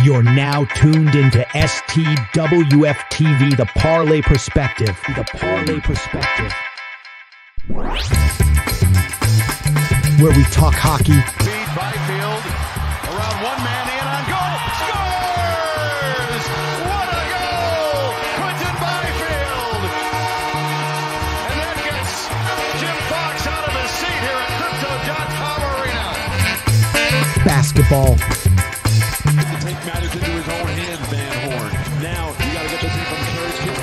You're now tuned into STWF-TV, The Parlay Perspective. The Parlay Perspective. Where we talk hockey. Feed Byfield around one man in on goal. Scores! What a goal! Quentin Byfield! And that gets Jim Fox out of his seat here at Crypto.com Arena. Basketball. To take matters into his own hands, Van Horn. Now you got to get this in from Kerry's kick.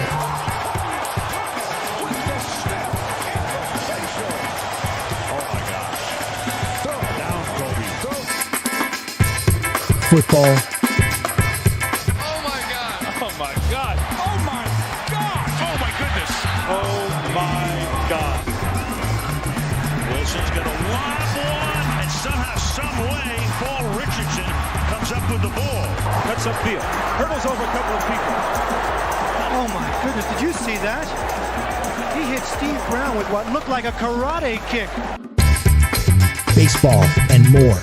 Football. Oh my God! Oh my God! Oh my God! Oh my goodness! Oh my God! Wilson's going to lob one, and somehow, some way, Paul Richardson comes up with the ball. Cuts upfield. Hurdles over a couple of people. Oh my goodness, did you see that? He hit Steve Brown with what looked like a karate kick. Baseball and more.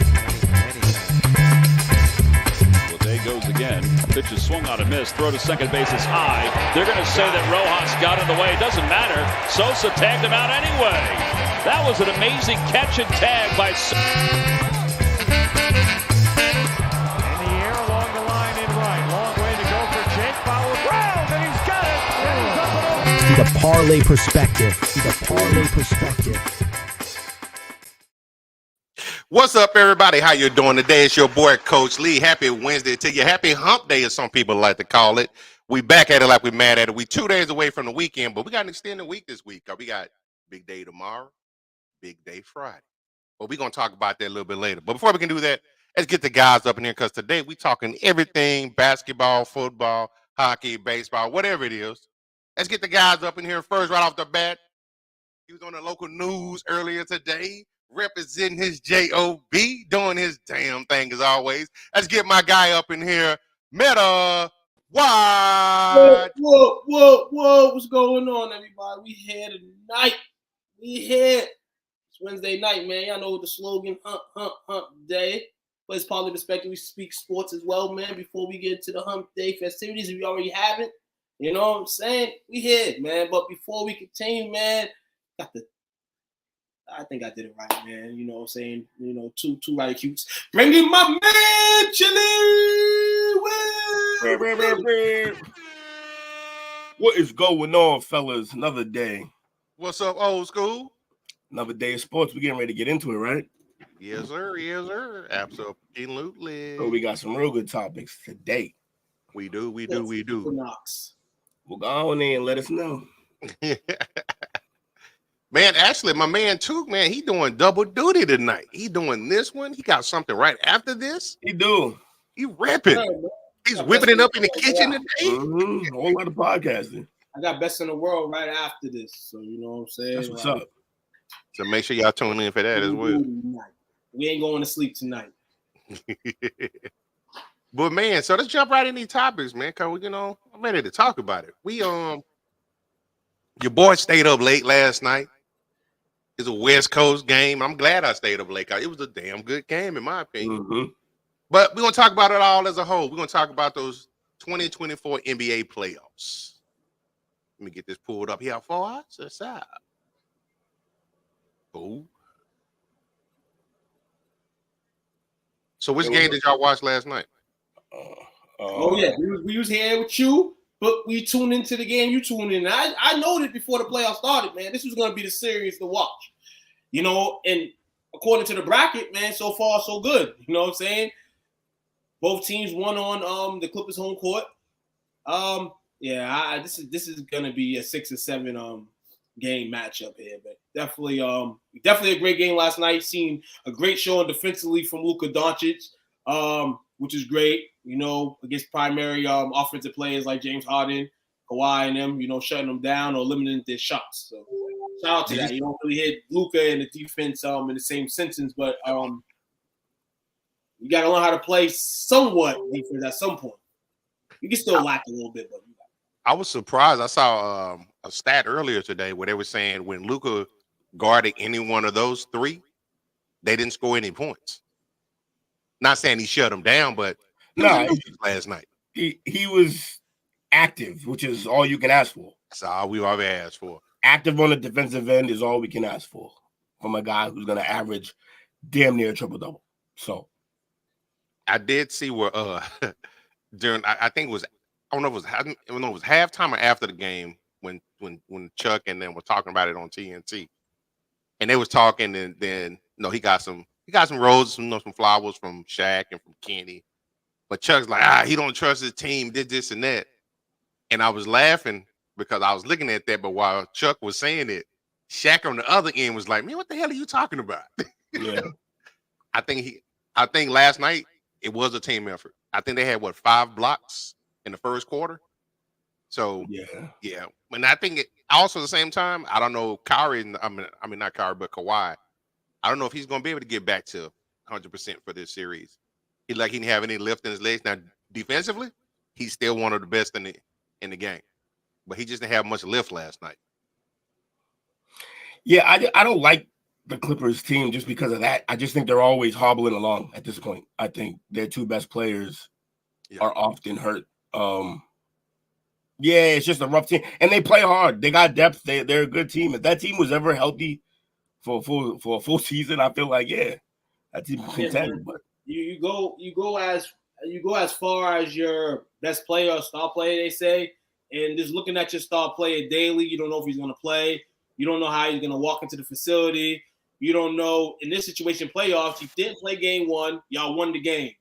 Well, there goes again. Pitch is swung on a miss. Throw to second base is high. They're going to say that Rojas got in the way. It doesn't matter. Sosa tagged him out anyway. That was an amazing catch and tag by Sosa. In the air along the line in right. Long way to go for Jake Bauer. Round, and he's got it. And he's up and over. The Parlay Perspective. The Parlay Perspective. What's up, everybody? How you doing today? It's your boy, Coach Lee. Happy Wednesday to you. Happy Hump Day, as some people like to call it. We back at it like we mad at it. We 2 days away from the weekend, but we got an extended week this week. We got big day tomorrow, big day Friday. But we're going to talk about that a little bit later. But before we can do that, let's get the guys up in here, because today we talking everything: basketball, football, hockey, baseball, whatever it is. Let's get the guys up in here first, right off the bat. He was on the local news earlier today, representing his J.O.B., doing his damn thing as always. Let's get my guy up in here, Meta Wide. Whoa. What's going on, everybody? We here tonight. We here. It's Wednesday night, man. Y'all know what the slogan, hump day. But it's Parlay Perspective. We speak sports as well, man. Before we get to the hump day festivities, if we already haven't, you know what I'm saying? We here, man. But before we continue, man, I think I did it right, man. You know what I'm saying? You know, two right cutes. Bring in my man, Chili. What is going on, fellas? Another day. What's up, old school? Another day of sports. We're getting ready to get into it, right? Yes, sir. Yes, sir. Absolutely. So we got some real good topics today. We do. Well, go on in and let us know. Man, actually, my man, too, man, he doing double duty tonight. He doing this one. He got something right after this. He do. He rapping. He's whipping it up in the kitchen today. Mm-hmm. A whole lot of podcasting. I got best in the world right after this. So, you know what I'm saying? That's what's up. So make sure y'all tune in for that as well. We ain't going to sleep tonight. But, man, so let's jump right in these topics, man, because, you know, I'm ready to talk about it. Your boy stayed up late last night. It's a West Coast game. I'm glad I stayed up late. It was a damn good game, in my opinion. Mm-hmm. But we're going to talk about it all as a whole. We're going to talk about those 2024 NBA playoffs. Let me get this pulled up here for us. That's out. Oh. So which game did y'all watch last night? Yeah. We was here with you, but we tuned into the game. You tuned in. I noted before the playoffs started, man, this was going to be the series to watch. You know, and according to the bracket, man, so far so good. You know what I'm saying? Both teams won on the Clippers home court. This is gonna be a 6 or 7 game matchup here, but definitely a great game last night. Seen a great showing defensively from Luka Doncic, which is great. You know, against primary offensive players like James Harden, Kawhi, and them. You know, shutting them down or limiting their shots. So shout out to that. You don't really hit Luka and the defense in the same sentence, but you got to learn how to play somewhat defense at some point. You can still lack a little bit, but I was surprised. I saw a stat earlier today where they were saying when Luka guarded any one of those three, they didn't score any points. Not saying he shut them down, but Nah, last night. he was active, which is all you can ask for. That's all we always asked for. Active on the defensive end is all we can ask for from a guy who's going to average damn near a triple-double. So I did see where during I think it was I don't know if it was halftime or after the game when Chuck and them were talking about it on TNT, and they was talking, and then he got some roses, some flowers from Shaq and from Kenny, but Chuck's like he don't trust his team, did this and that, and I was laughing because I was looking at that, but while Chuck was saying it, Shaq on the other end was like, man, what the hell are you talking about? yeah, I think last night it was a team effort. I think they had 5 blocks in the first quarter. So yeah. And I think also at the same time, I don't know Kyrie. I mean not Kyrie, but Kawhi. I don't know if he's going to be able to get back to 100% for this series. He didn't have any lift in his legs. Now defensively, he's still one of the best in the game, but he just didn't have much lift last night. Yeah, I don't like the Clippers team just because of that. I just think they're always hobbling along at this point. I think their 2 best players are often hurt. Yeah, it's just a rough team, and they play hard. They got depth. They're a good team. If that team was ever healthy for a full season, I feel like that team can contend. But you go as far as your best player or star player, they say, and just looking at your star player daily, you don't know if he's going to play. You don't know how he's going to walk into the facility. You don't know in this situation, playoffs. You didn't play game 1. Y'all won the game,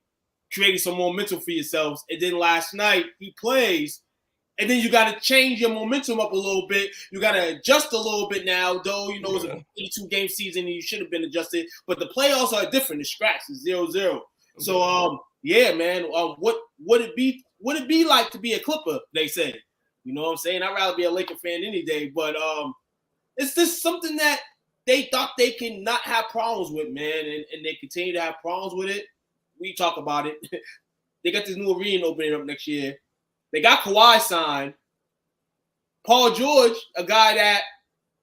creating some momentum for yourselves. And then last night he plays. And then you got to change your momentum up a little bit. You got to adjust a little bit now, though, it's a 32-game season and you should have been adjusted. But the playoffs are different. The scratch is 0-0. So, man, what would it be like to be a Clipper, they say? You know what I'm saying? I'd rather be a Laker fan any day. But it's just something that they thought they can not have problems with, man, and they continue to have problems with it. We talk about it. They got this new arena opening up next year. They got Kawhi signed. Paul George, a guy that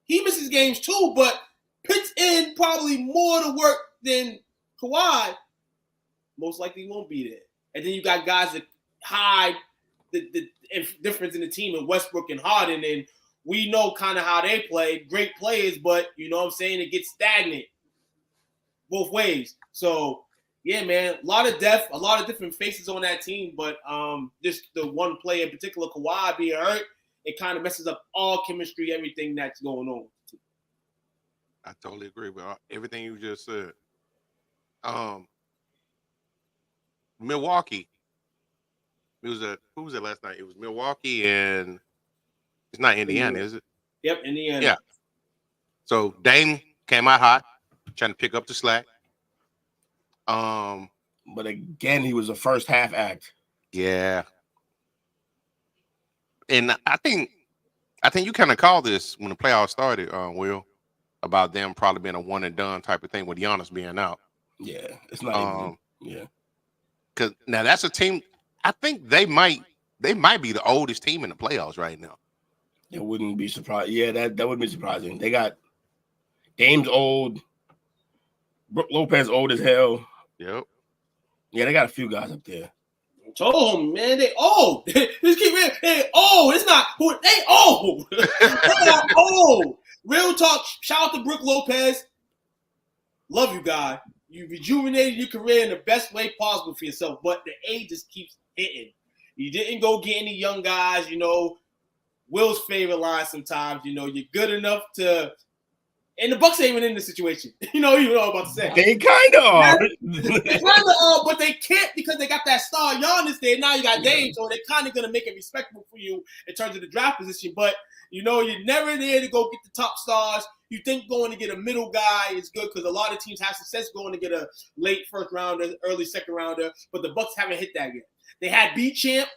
he misses games too, but puts in probably more to work than Kawhi, most likely won't be there. And then you got guys that hide the difference in the team in Westbrook and Harden, and we know kind of how they play. Great players, but you know what I'm saying? It gets stagnant both ways. So, yeah, man, a lot of depth, a lot of different faces on that team, but just the one player in particular, Kawhi, being hurt, it kind of messes up all chemistry, everything that's going on. I totally agree with everything you just said. Milwaukee. Who was it last night? It was Milwaukee and it's not Indiana, is it? Yep, Indiana. Yeah. So Dame came out hot, trying to pick up the slack. But again, he was a first half act. Yeah. And I think you kind of called this when the playoffs started, Will, about them probably being a one and done type of thing with Giannis being out. Yeah, it's not even. Yeah. Because now that's a team. I think they might be the oldest team in the playoffs right now. It wouldn't be surprised. Yeah, that would be surprising. They got Dame's old, Brook Lopez old as hell. Yep. Yeah, they got a few guys up there. I told him, man, they old. Just keep real. They old. It's not who they old. They are old. Real talk. Shout out to Brook Lopez. Love you, guy. You rejuvenated your career in the best way possible for yourself, but the age just keeps hitting. You didn't go get any young guys, Will's favorite line sometimes, you're good enough to – and the Bucks ain't even in this situation. You know what I'm about to say. They kind of are. They kind of are, but they can't because they got that star Giannis there. Now you got Dame, so they're kind of going to make it respectable for you in terms of the draft position. But, you're never there to go get the top stars. You think going to get a middle guy is good because a lot of teams have success going to get a late first rounder, early second rounder, but the Bucks haven't hit that yet. They had B-Champ,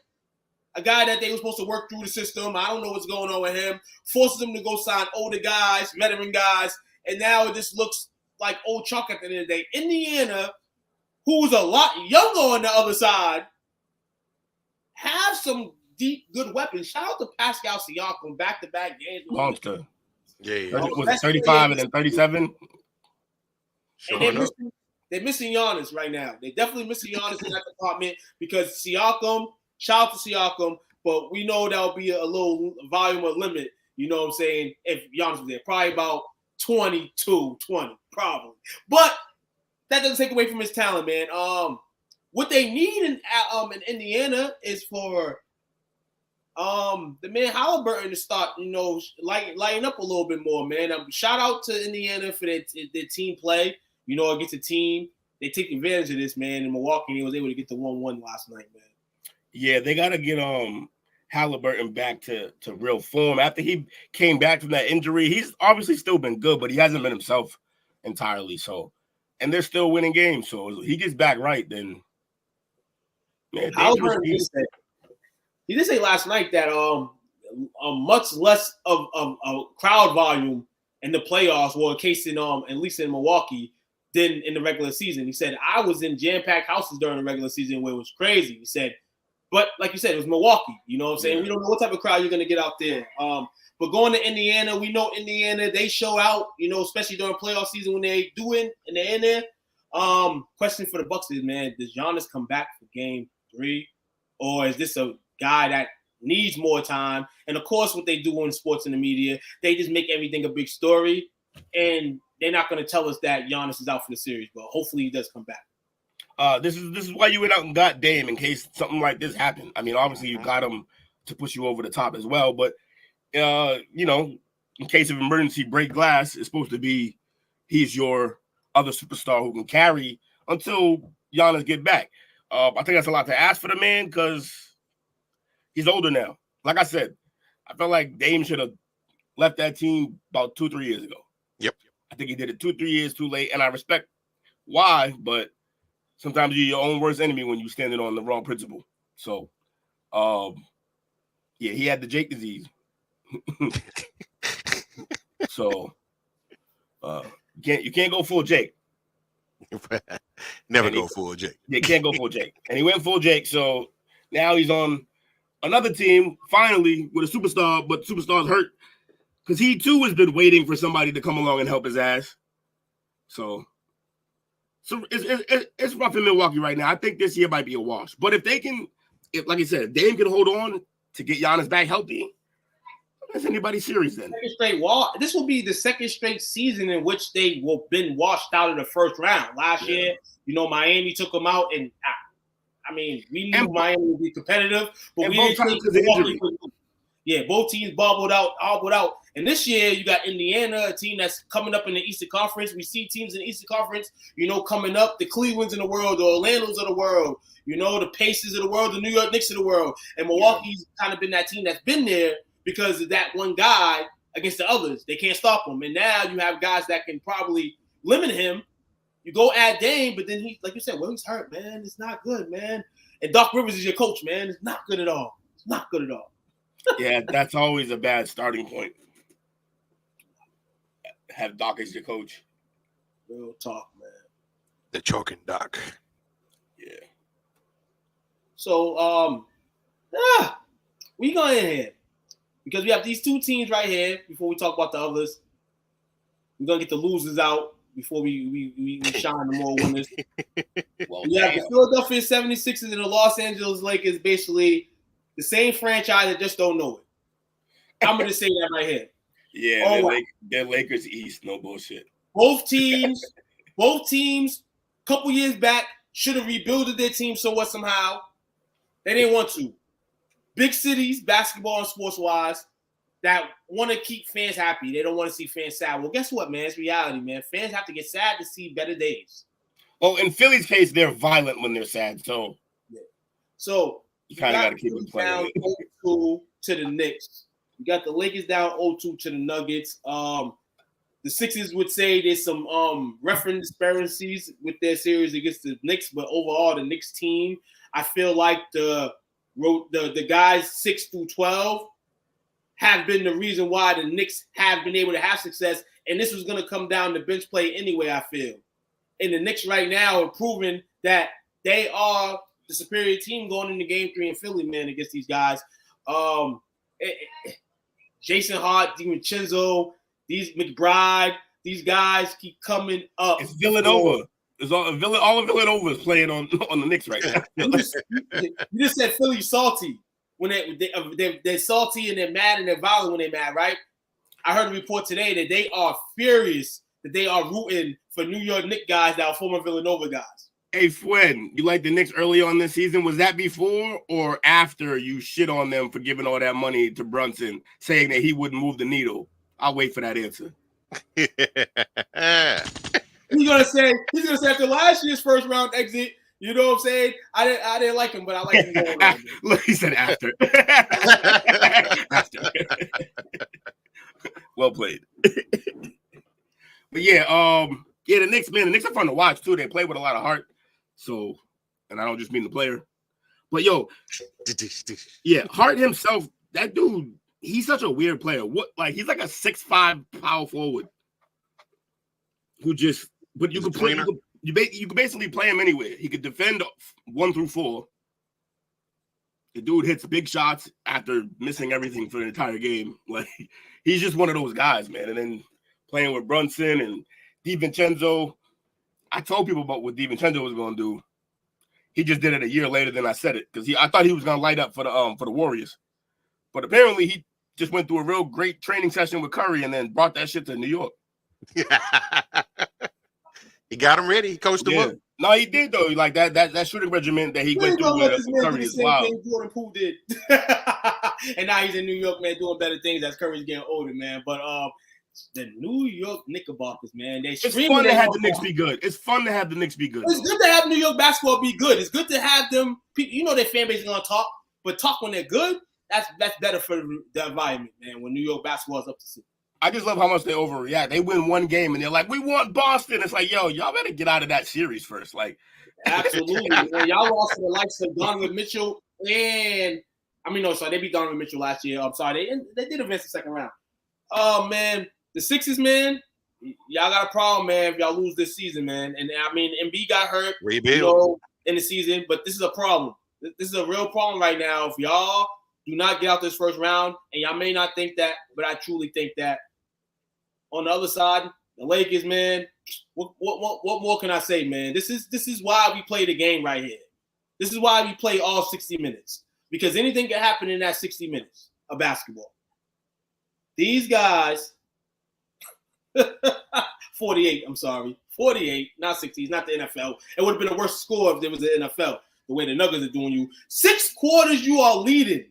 a guy that they were supposed to work through the system. I don't know what's going on with him. Forces them to go sign older guys, veteran guys, and now it just looks like old chalk at the end of the day. Indiana, who's a lot younger on the other side, have some deep, good weapons. Shout out to Pascal Siakam, back-to-back games. Monster. Yeah. Was it 35 and then 37? And they're missing Giannis right now. They're definitely missing Giannis in that department because Siakam, shout out to Siakam, but we know there'll be a little volume of limit, you know what I'm saying, if Giannis was there. Probably about 22, 20, probably. But that doesn't take away from his talent, man. What they need in Indiana is for the man Halliburton to start, lighting up a little bit more, man. Shout out to Indiana for their team play. Against a team, they take advantage of this, man. In Milwaukee, he was able to get the 1-1 last night, man. Yeah, they got to get Halliburton back to real form. After he came back from that injury, he's obviously still been good, but he hasn't been himself entirely. So, and they're still winning games. So if he gets back right, then man, Halliburton he did say last night that much less of crowd volume in the playoffs, well, in case in at least in Milwaukee, than in the regular season. He said, I was in jam-packed houses during the regular season where it was crazy. He said, but like you said, it was Milwaukee. You know what I'm saying? Yeah. We don't know what type of crowd you're going to get out there. But going to Indiana, we know Indiana, they show out, especially during playoff season when they do it and they're in there. Question for the Bucks is, man, does Giannis come back for game 3? Or is this a guy that needs more time? And, of course, what they do in sports and the media, they just make everything a big story. And they're not going to tell us that Giannis is out for the series, but hopefully he does come back. This is why you went out and got Dame in case something like this happened. I mean, obviously you got him to push you over the top as well, but in case of emergency break glass, it's supposed to be he's your other superstar who can carry until Giannis get back. I think that's a lot to ask for the man because he's older now. Like I said, I felt like Dame should have left that team about 2-3 years ago. Yep. I think he did it 2-3 years too late, and I respect why, but sometimes you're your own worst enemy when you're standing on the wrong principle. So, yeah, he had the Jake disease. So, you can't go full Jake. Never go full Jake. You can't go full Jake. And he went full Jake, so now he's on another team, finally, with a superstar, but the superstar's hurt because he, too, has been waiting for somebody to come along and help his ass. So it's rough in Milwaukee right now. I think this year might be a wash. But if like I said, Dame can hold on to get Giannis back healthy, that's anybody's series then. Second straight This will be the second straight season in which they will been washed out of the first round. Last year, Miami took them out, and I mean, we knew Miami would be competitive, but we didn't think Milwaukee. Yeah, both teams bobbled out. And this year, you got Indiana, a team that's coming up in the Eastern Conference. We see teams in the Eastern Conference, coming up. The Clevelands in the world, the Orlandos of the world, the Pacers of the world, the New York Knicks of the world. And Milwaukee's kind of been that team that's been there because of that one guy against the others. They can't stop him. And now you have guys that can probably limit him. You go add Dame, but then he, like you said, he's hurt, man. It's not good, man. And Doc Rivers is your coach, man. It's not good at all. It's not good at all. Yeah, that's always a bad starting point. Have Doc as your coach. Real talk, man. The choking Doc. Yeah. So, we go in here because we have these two teams right here. Before we talk about the others, we're gonna get the losers out before we shine the more winners. Well, we have the Philadelphia 76ers and the Los Angeles Lakers, basically the same franchise that just don't know it. I'm gonna say that right here. Yeah, they're Lakers East, no bullshit. Both teams, a couple years back, should have rebuilt their team somehow. They didn't want to. Big cities, basketball and sports-wise, that want to keep fans happy. They don't want to see fans sad. Well, guess what, man? It's reality, man. Fans have to get sad to see better days. Well, in Philly's case, they're violent when they're sad, so yeah. So you kind of got to keep them playing. Down 0-2 to the Knicks. You got the Lakers down 0-2 to the Nuggets. The Sixers would say there's some reference disparities with their series against the Knicks, but overall, the Knicks team, I feel like the guys 6 through 12 have been the reason why the Knicks have been able to have success, and this was going to come down to bench play anyway, I feel. And the Knicks right now are proving that they are the superior team going into Game 3 in Philly, man, against these guys. Jason Hart, DiVincenzo, these McBride, these guys keep coming up. It's Villanova. It's all Villanova is playing on the Knicks right now. You just said Philly salty when they're salty and they're mad and they're violent when they're mad, right? I heard a report today that they are furious that they are rooting for New York Knicks guys that are former Villanova guys. Hey, Fwen, you like the Knicks early on this season? Was that before or after you shit on them for giving all that money to Brunson, saying that he wouldn't move the needle? I'll wait for that answer. He's gonna say after last year's first round exit, you know what I'm saying? I didn't like him, but I like him going on. Look, he said after. After. Well played. But yeah, the Knicks, man, the Knicks are fun to watch too. They play with a lot of heart. So, and I don't just mean the player. But yo, yeah, Hart himself, that dude, he's such a weird player. He's like a 6'5" power forward who just, but you could basically play him anywhere. He could defend 1 through 4. The dude hits big shots after missing everything for the entire game. Like, he's just one of those guys, man. And then playing with Brunson and DiVincenzo, I told people about what DiVincenzo was going to do. He just did it a year later than I said it because I thought he was going to light up for the Warriors, but apparently he just went through a real great training session with Curry and then brought that shit to New York. He got him ready. He coached him up. No, he did though. Like that shooting regimen that he went through with Curry is wild. Jordan Poole did, and now he's in New York, man, doing better things as Curry's getting older, man. But the New York Knickerbockers, man, it's fun to have the Knicks be good. It's fun to have the Knicks be good. It's good to have New York basketball be good. It's good to have them. You know their fan base is gonna talk, but talk when they're good. That's better for the environment, man. When New York basketball is up to 6. I just love how much they overreact. They win one game and they're like, "We want Boston." It's like, yo, y'all better get out of that series first. Like, absolutely, man. Y'all lost to the likes of Donovan Mitchell they beat Donovan Mitchell last year. I'm sorry, they did advance the second round. Oh man, the Sixers, man, y'all got a problem, man. If y'all lose this season, man, and I mean, Embiid got hurt, rebuild in the season, but this is a problem. This is a real problem right now. If y'all do not get out this first round, and y'all may not think that, but I truly think that. On the other side, the Lakers, man, what more can I say, man? This is why we play the game right here. This is why we play all 60 minutes. Because anything can happen in that 60 minutes of basketball. These guys, 48, I'm sorry. 48, not 60. It's not the NFL. It would have been a worse score if there was the NFL, the way the Nuggets are doing you. 6 quarters you are leading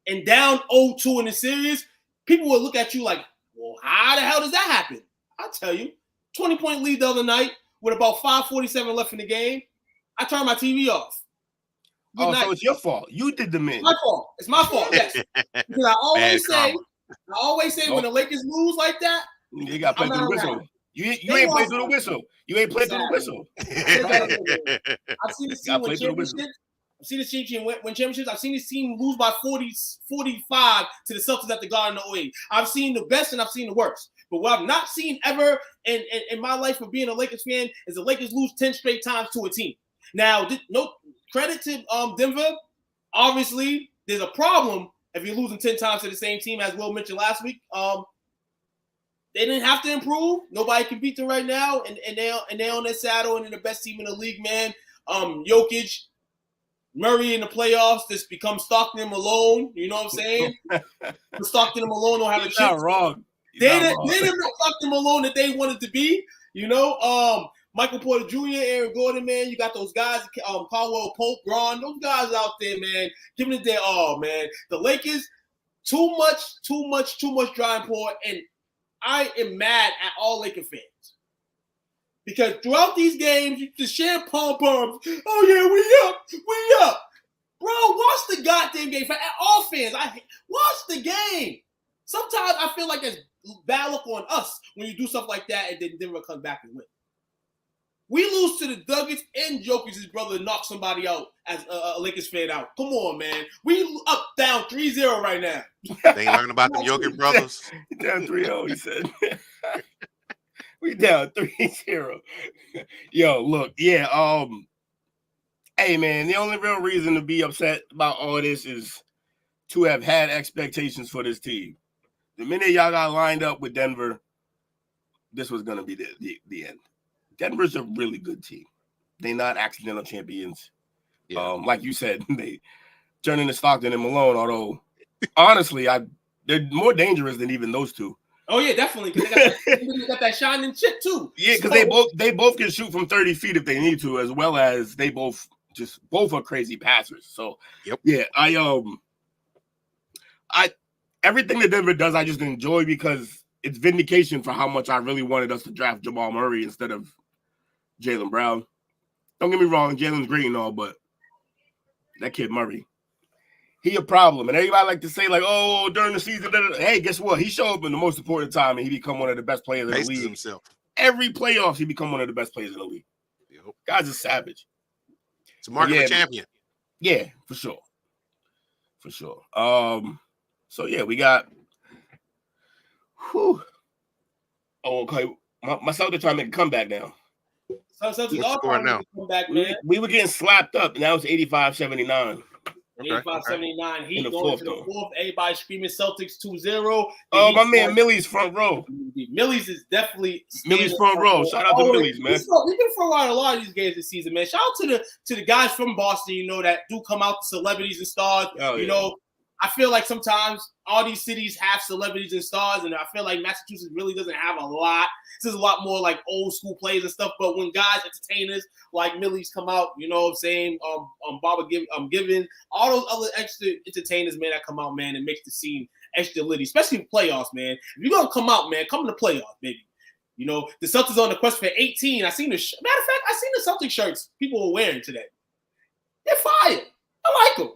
and down 0-2 in the series, people will look at you like, well, how the hell does that happen? I'll tell you. 20-point lead the other night with about 5:47 left in the game. I turned my TV off. So it's your fault. You did the min. My fault. It's my fault, yes. Because I always say when the Lakers lose like that, you got to play through the whistle. You ain't played through the whistle. You ain't played through the whistle. I've seen this team win championships. I've seen this team win championships. I've seen this team lose by 45 to the Celtics at the Garden in 08. I've seen the best and I've seen the worst. But what I've not seen ever in my life of being a Lakers fan is the Lakers lose 10 straight times to a team. Now, no credit to Denver. Obviously, there's a problem if you're losing 10 times to the same team, as Will mentioned last week. They didn't have to improve. Nobody can beat them right now, and they're on their saddle and they're the best team in the league, man. Jokic, Murray in the playoffs just become Stockton and Malone. You know what I'm saying? Stockton and Malone don't have a chance. Not wrong. They're the Stockton Malone that they wanted to be. You know, Michael Porter Jr., Aaron Gordon, man. You got those guys, Caldwell Pope, Braun. Those guys out there, man, giving it their all, man. The Lakers, too much dry and pour, and I am mad at all Laker fans. Because throughout these games, you just share pom-poms. Oh, yeah, we up. Bro, watch the goddamn game. For all fans, watch the game. Sometimes I feel like there's bad luck on us when you do stuff like that and then Denver comes back and win. We lose to the Nuggets and Jokic's brother knock somebody out as a Lakers fan out. Come on, man. We up down 3-0 right now. They ain't learning about the Jokic brothers. Down 3-0, he said. We down 3-0. Yo, look, yeah, hey, man, the only real reason to be upset about all this is to have had expectations for this team. The minute y'all got lined up with Denver, this was going to be the end. Denver's a really good team. They're not accidental champions. Yeah. Like you said, they turn into Stockton and Malone, although honestly, they're more dangerous than even those two. Oh yeah, definitely. Because they got that shining chip too. Yeah, because they both can shoot from 30 feet if they need to, as well as they both are crazy passers. So yeah, I everything that Denver does, I just enjoy because it's vindication for how much I really wanted us to draft Jamal Murray instead of Jaylen Brown. Don't get me wrong, Jalen's great and all, but that kid Murray, he a problem. And everybody like to say, like, oh, during the season, hey, guess what? He showed up in the most important time and he become one of the best players in the league. Himself. Every playoffs, he become one of the best players in the league. Yep. Guy's a savage. It's a mark of a champion. Yeah, for sure. For sure. So yeah, we got Oh, okay. My Celtics trying to make a comeback now. Celtics all trying to come back, man. We were getting slapped up, and now it's 85-79. 85-79. Heat going to the fourth. Everybody screaming Celtics 2-0. Oh, my man Millie's front row. Millie's is definitely Millie's front row. Shout out to Millie's, man. We've been front row a lot of these games this season, man. Shout out to the guys from Boston, you know, that do come out, the celebrities and stars. You know, I feel like sometimes all these cities have celebrities and stars, and I feel like Massachusetts really doesn't have a lot. This is a lot more like old school players and stuff. But when guys, entertainers like Millie's come out, you know what I'm saying? Barbara Given, all those other extra entertainers, man, that come out, man, it makes the scene extra litty, especially in playoffs, man. If you're gonna come out, man, come to the playoffs, baby. You know, the Celtics on the quest for 18. I seen matter of fact, I seen the Celtics shirts people were wearing today. They're fire. I like them.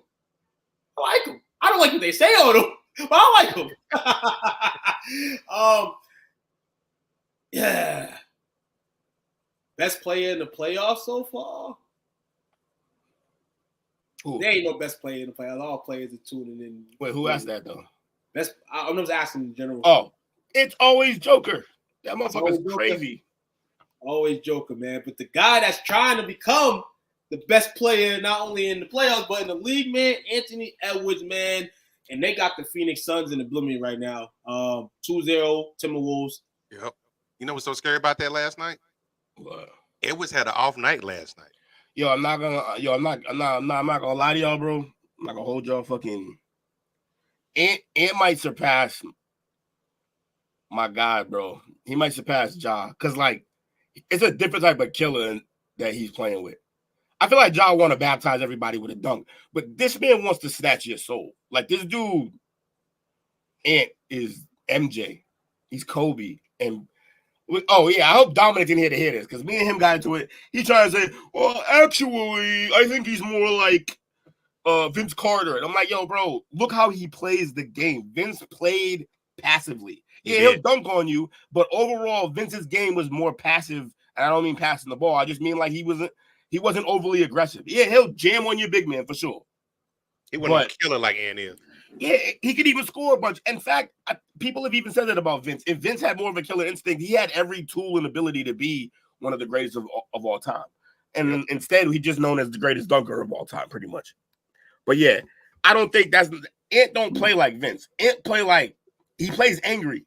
I don't like what they say on them, but I like them. Yeah. Best player in the playoffs so far? Ooh. There ain't no best player in the playoffs. All players are tuning in. Wait, who asked that, though? I'm just asking in general. Oh, it's always Joker. That motherfucker's crazy. Always Joker, man. But the guy that's trying to become the best player, not only in the playoffs, but in the league, man, Anthony Edwards, man. And they got the Phoenix Suns in the blooming right now. 2-0 Timberwolves. Yep. You know what's so scary about that last night? What? Edwards had an off night last night. I'm not gonna lie to y'all, bro. I'm not gonna hold y'all fucking. Ant might surpass my guy, bro. He might surpass Ja. Cause like it's a different type of killer that he's playing with. I feel like Ja want to baptize everybody with a dunk, but this man wants to snatch your soul. Like this dude, Ant is MJ. He's Kobe. And oh yeah, I hope Dominic didn't hear this because me and him got into it. He tried to say, well, actually, I think he's more like Vince Carter. And I'm like, yo, bro, look how he plays the game. Vince played passively. Yeah, he'll dunk on you, but overall, Vince's game was more passive. And I don't mean passing the ball. I just mean like he wasn't overly aggressive. Yeah, he'll jam on your big man for sure. He wasn't a killer like Ant is. Yeah, he could even score a bunch. In fact, people have even said that about Vince. If Vince had more of a killer instinct, he had every tool and ability to be one of the greatest of all time. And instead, he's just known as the greatest dunker of all time, pretty much. But yeah, I don't think Ant don't play like Vince. Ant play like he plays angry.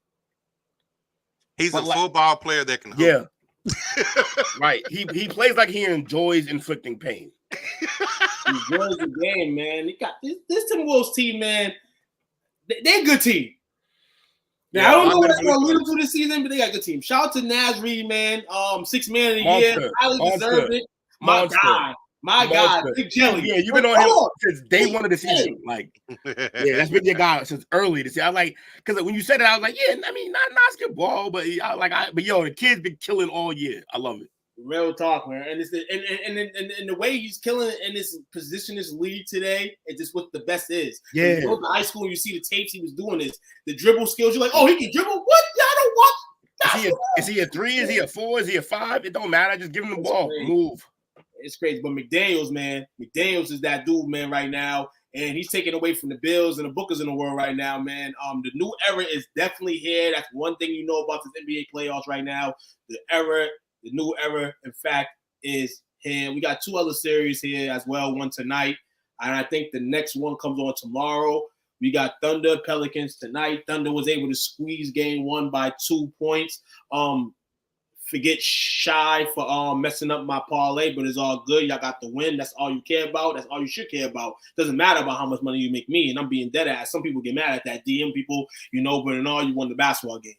He's a football player that can hoop. Yeah. Right. He plays like he enjoys inflicting pain. He enjoys the game, man. He got this Timberwolves team, man. They're a good team. Now, I don't know what that's going to lead them to this season, but they got a good team. Shout out to Naz Reid, man. 6th man of the year. Highly deserved it. My guy, Big Jelly. Yeah, you've been on him since day one of the season. Like, yeah, that's been your guy since early this year. I like because when you said it, I was like, yeah, I mean, not basketball, but but yo, the kid's been killing all year. I love it. Real talk, man. And it's and the way he's killing in this position, this league today, it's just what the best is. Yeah. When you go to high school and you see the tapes he was doing this, the dribble skills, you're like, oh, he can dribble? What? Y'all don't watch? Is he a 3? Is he a 4? Is he a 5? It don't matter. Just give him the ball. Move. It's crazy. But McDaniels, man, McDaniels is that dude, man, right now. And he's taking away from the Bills and the Bookers in the world right now, man. The new era is definitely here. That's one thing you know about this NBA playoffs right now. The new era, in fact, is here. We got 2 other series here as well, one tonight. And I think the next one comes on tomorrow. We got Thunder, Pelicans tonight. Thunder was able to squeeze game 1 by 2 points. forget Shy for messing up my parlay, but it's all good. Y'all got the win. That's all you care about. That's all you should care about. Doesn't matter about how much money you make me, and I'm being dead ass. Some people get mad at that. DM people, but in all, you won the basketball game.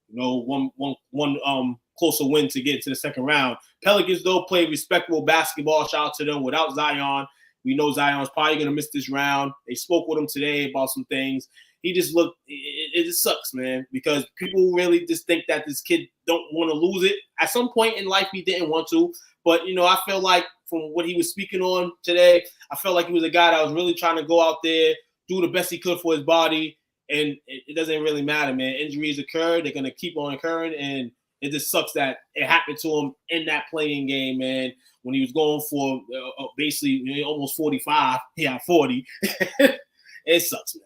One closer win to get to the second round. Pelicans, though, played respectable basketball. Shout out to them. Without Zion, we know Zion's probably going to miss this round. They spoke with him today about some things. He just looked – it just sucks, man, because people really just think that this kid don't want to lose it. At some point in life, he didn't want to. But, I feel like from what he was speaking on today, I felt like he was a guy that was really trying to go out there, do the best he could for his body, and it doesn't really matter, man. Injuries occur. They're going to keep on occurring, and it just sucks that it happened to him in that playing game, man, when he was going for basically almost 45. He had 40. It sucks, man.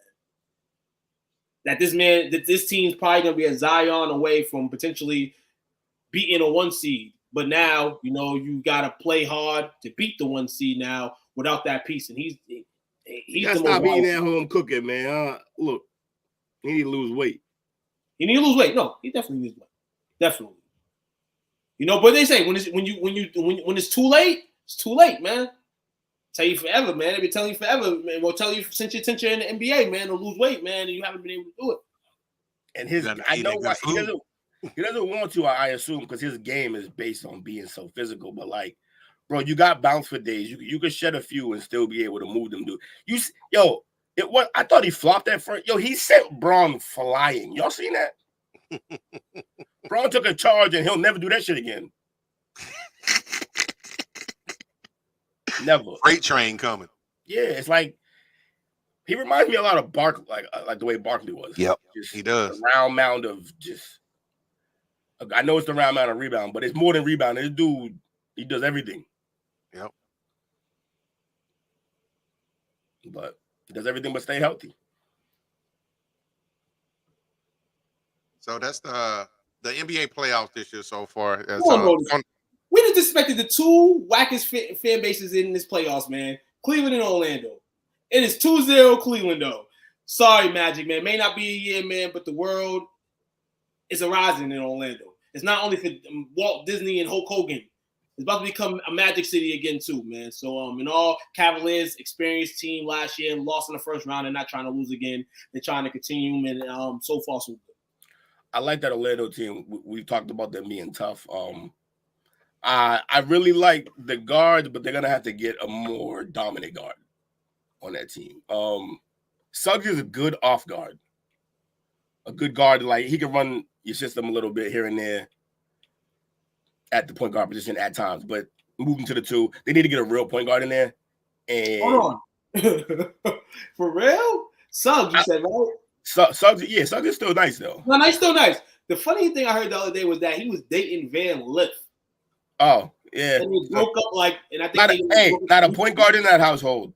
That this team's probably going to be a Zion away from potentially beating a 1 seed. But now, you got to play hard to beat the 1 seed now without that piece. And he's got to stop eating at home cooking, man. Look, he need to lose weight. He need to lose weight. No, he definitely needs weight. Definitely. But they say when it's too late, it's too late, man. Tell you forever, man. They've been telling you forever, man. We'll tell you since you're in the NBA, man, to lose weight, man, and you haven't been able to do it. And I know why he doesn't want to, I assume, because his game is based on being so physical. But bro, you got bounce for days. You could shed a few and still be able to move them, dude. I thought he flopped that first. He sent Braun flying. Y'all seen that? Braun took a charge and he'll never do that shit again. Never. Freight train coming. Yeah, it's like he reminds me a lot of Barkley, like the way Barkley was. Yep, he does. A round mound of just. I know it's the round mound of rebound, but it's more than rebound. This dude, he does everything. Yep. But he does everything but stay healthy. So that's the NBA playoffs this year so far. We just expected the two wackest fan bases in this playoffs, man. Cleveland and Orlando. It is 2-0 Cleveland, though. Sorry, Magic, man. May not be a year, man, but the world is arising in Orlando. It's not only for Walt Disney and Hulk Hogan. It's about to become a Magic City again, too, man. So, in all, Cavaliers experienced team last year, lost in the first round and not trying to lose again. They're trying to continue, and so far, so good. I like that Orlando team. We've talked about them being tough. I really like the guards, but they're gonna have to get a more dominant guard on that team. Suggs is a good off guard, a good guard. Like he can run your system a little bit here and there at the point guard position at times, but moving to the 2, they need to get a real point guard in there. And hold on, for real, Suggs, you said right? Suggs is still nice though. No, he's still nice. The funny thing I heard the other day was that he was dating Van Lith. Oh, yeah. And he broke up and I think not a point guard in that household.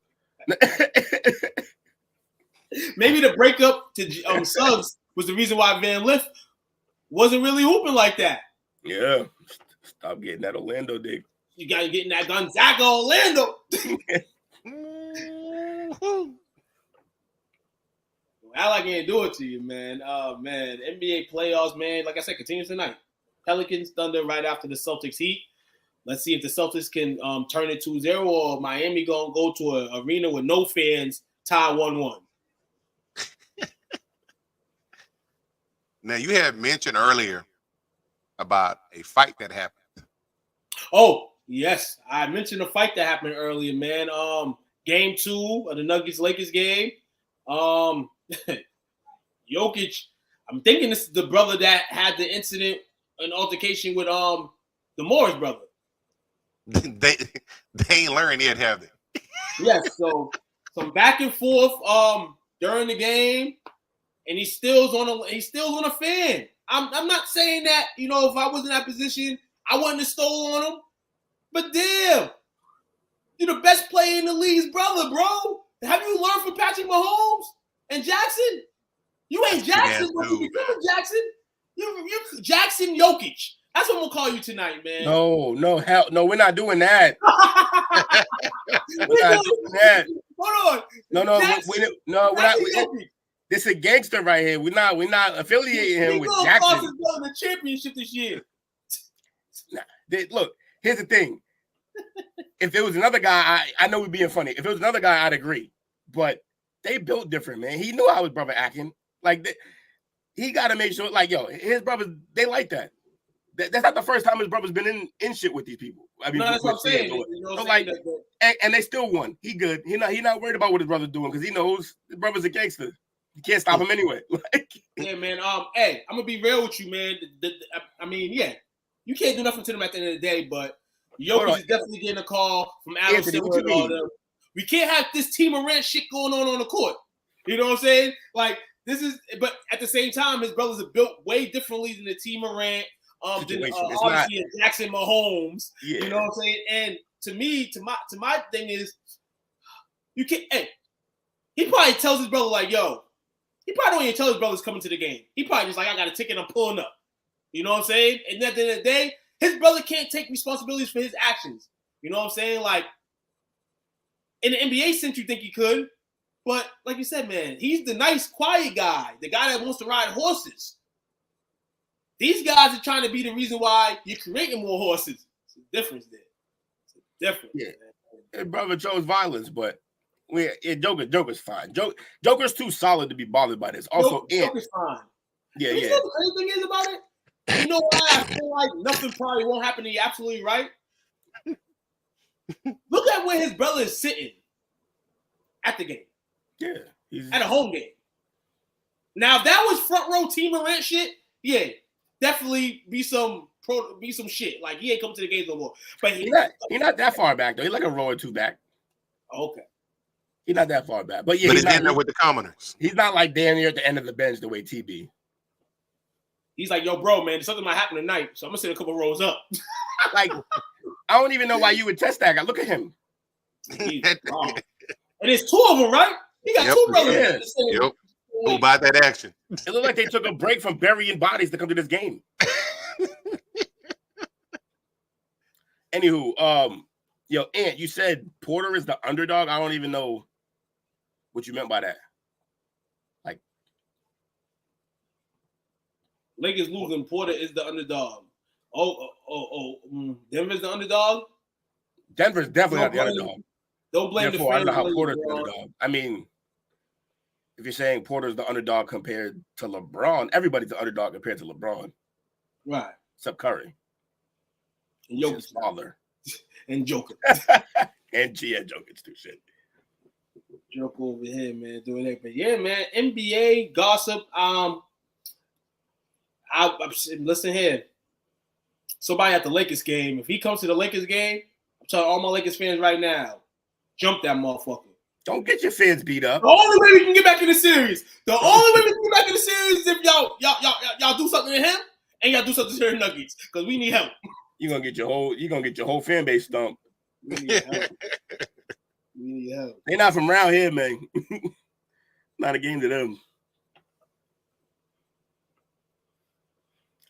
Maybe the breakup to Suggs was the reason why Van Lith wasn't really hooping like that. Yeah. Stop getting that Orlando dick. You got to get in that Gonzaga Orlando. I like to do it to you, man. Man, NBA playoffs, man. Like I said, continues tonight. Pelicans, Thunder right after the Celtics Heat. Let's see if the Celtics can turn it 2-0 or Miami going to go to an arena with no fans, tie 1-1. Now, you had mentioned earlier about a fight that happened. Oh, yes. I mentioned a fight that happened earlier, man. Game 2 of the Nuggets-Lakers game. Jokic, I'm thinking this is the brother that had the incident, an altercation with the Morris brother. They ain't learned yet, have they? Yes, so some back and forth during the game, and he's still on a fan. I'm not saying that, if I was in that position, I wouldn't have stole on him. But damn, you're the best player in the league's brother, bro. Have you learned from Patrick Mahomes and Jackson? You ain't Jackson, but you become Jackson. You Jackson Jokic. That's what I'm gonna call you tonight, man. No, hell, no, we're not doing that. We're not doing that. Hold on. No, we're not. This is a gangster right here. We're not affiliating him with Jackson. He won the championship this year. Look, here's the thing. If there was another guy, I know we're being funny. If it was another guy, I'd agree. But they built different, man. He knew how his brother acting. Like, he got to make sure, like, yo, his brothers, they like that. That's not the first time his brother's been in shit with these people. I mean, no, that's what I'm saying. And they still won. He good. He not worried about what his brother's doing because he knows his brother's a gangster. You can't stop him anyway. Yeah, man. Hey, I'm gonna be real with you, man. I mean, yeah, you can't do nothing to them at the end of the day, but Jokic is definitely getting a call from Adam Silver and all them. We can't have this Team Morant shit going on the court. You know what I'm saying? Like, this is, but at the same time, his brothers are built way differently than the Team Morant. Obviously Jackson Mahomes, you know what I'm saying? And to me, to my thing is, you can't. Hey, he probably tells his brother like, "Yo," he probably don't even tell his brother's coming to the game. He probably just like, "I got a ticket, I'm pulling up." You know what I'm saying? And at the end of the day, his brother can't take responsibilities for his actions. You know what I'm saying? Like in the NBA sense, you think he could, but like you said, man, he's the nice, quiet guy, the guy that wants to ride horses. These guys are trying to be the reason why you're creating more horses. It's a difference there. It's a difference. Yeah. His brother chose violence, but Joker's fine. Joker's too solid to be bothered by this. Also, Joker's fine. Yeah, you know the crazy thing is about it? You know why I feel like nothing probably won't happen to you absolutely right? Look at where his brother is sitting at the game. Yeah. At a home game. Now, if that was front row Team Morant shit, yeah. Definitely be some shit. Like, he ain't coming to the games no more. But he's not that far back though. He's like a row or two back. Okay. He's not that far back. But yeah, he's in there with the commoners. He's not like damn near at the end of the bench the way TB. He's like, yo, bro, man, something might happen tonight, so I'm gonna sit a couple rows up. Like, I don't even know why you would test that guy. Look at him. And it's two of them, right? He got two brothers. Yeah. Yep. Who bought that action? It looked like they took a break from burying bodies to come to this game. Anywho, yo, Ant, you said Porter is the underdog. I don't even know what you meant by that. Like, Lakers losing, Porter is the underdog. Denver's the underdog? Denver's definitely not the underdog. Don't blame the fans. I don't know how Porter's the underdog. I mean, if you're saying Porter's the underdog compared to LeBron, everybody's the underdog compared to LeBron. Right. Except Curry. And Jokic's father. And Joker. And Jokic too, shit. Joke over here, man, doing that. But yeah, man, NBA gossip. Listen here. Somebody at the Lakers game, if he comes to the Lakers game, I'm telling all my Lakers fans right now, jump that motherfucker. Don't get your fans beat up. The only way we can get back in the series. The only way we can get back in the series is if y'all do something to him and y'all do something to the Nuggets because we need help. You're gonna get your whole fan base stumped. We need help. We need help. They're not from around here, man. Not a game to them.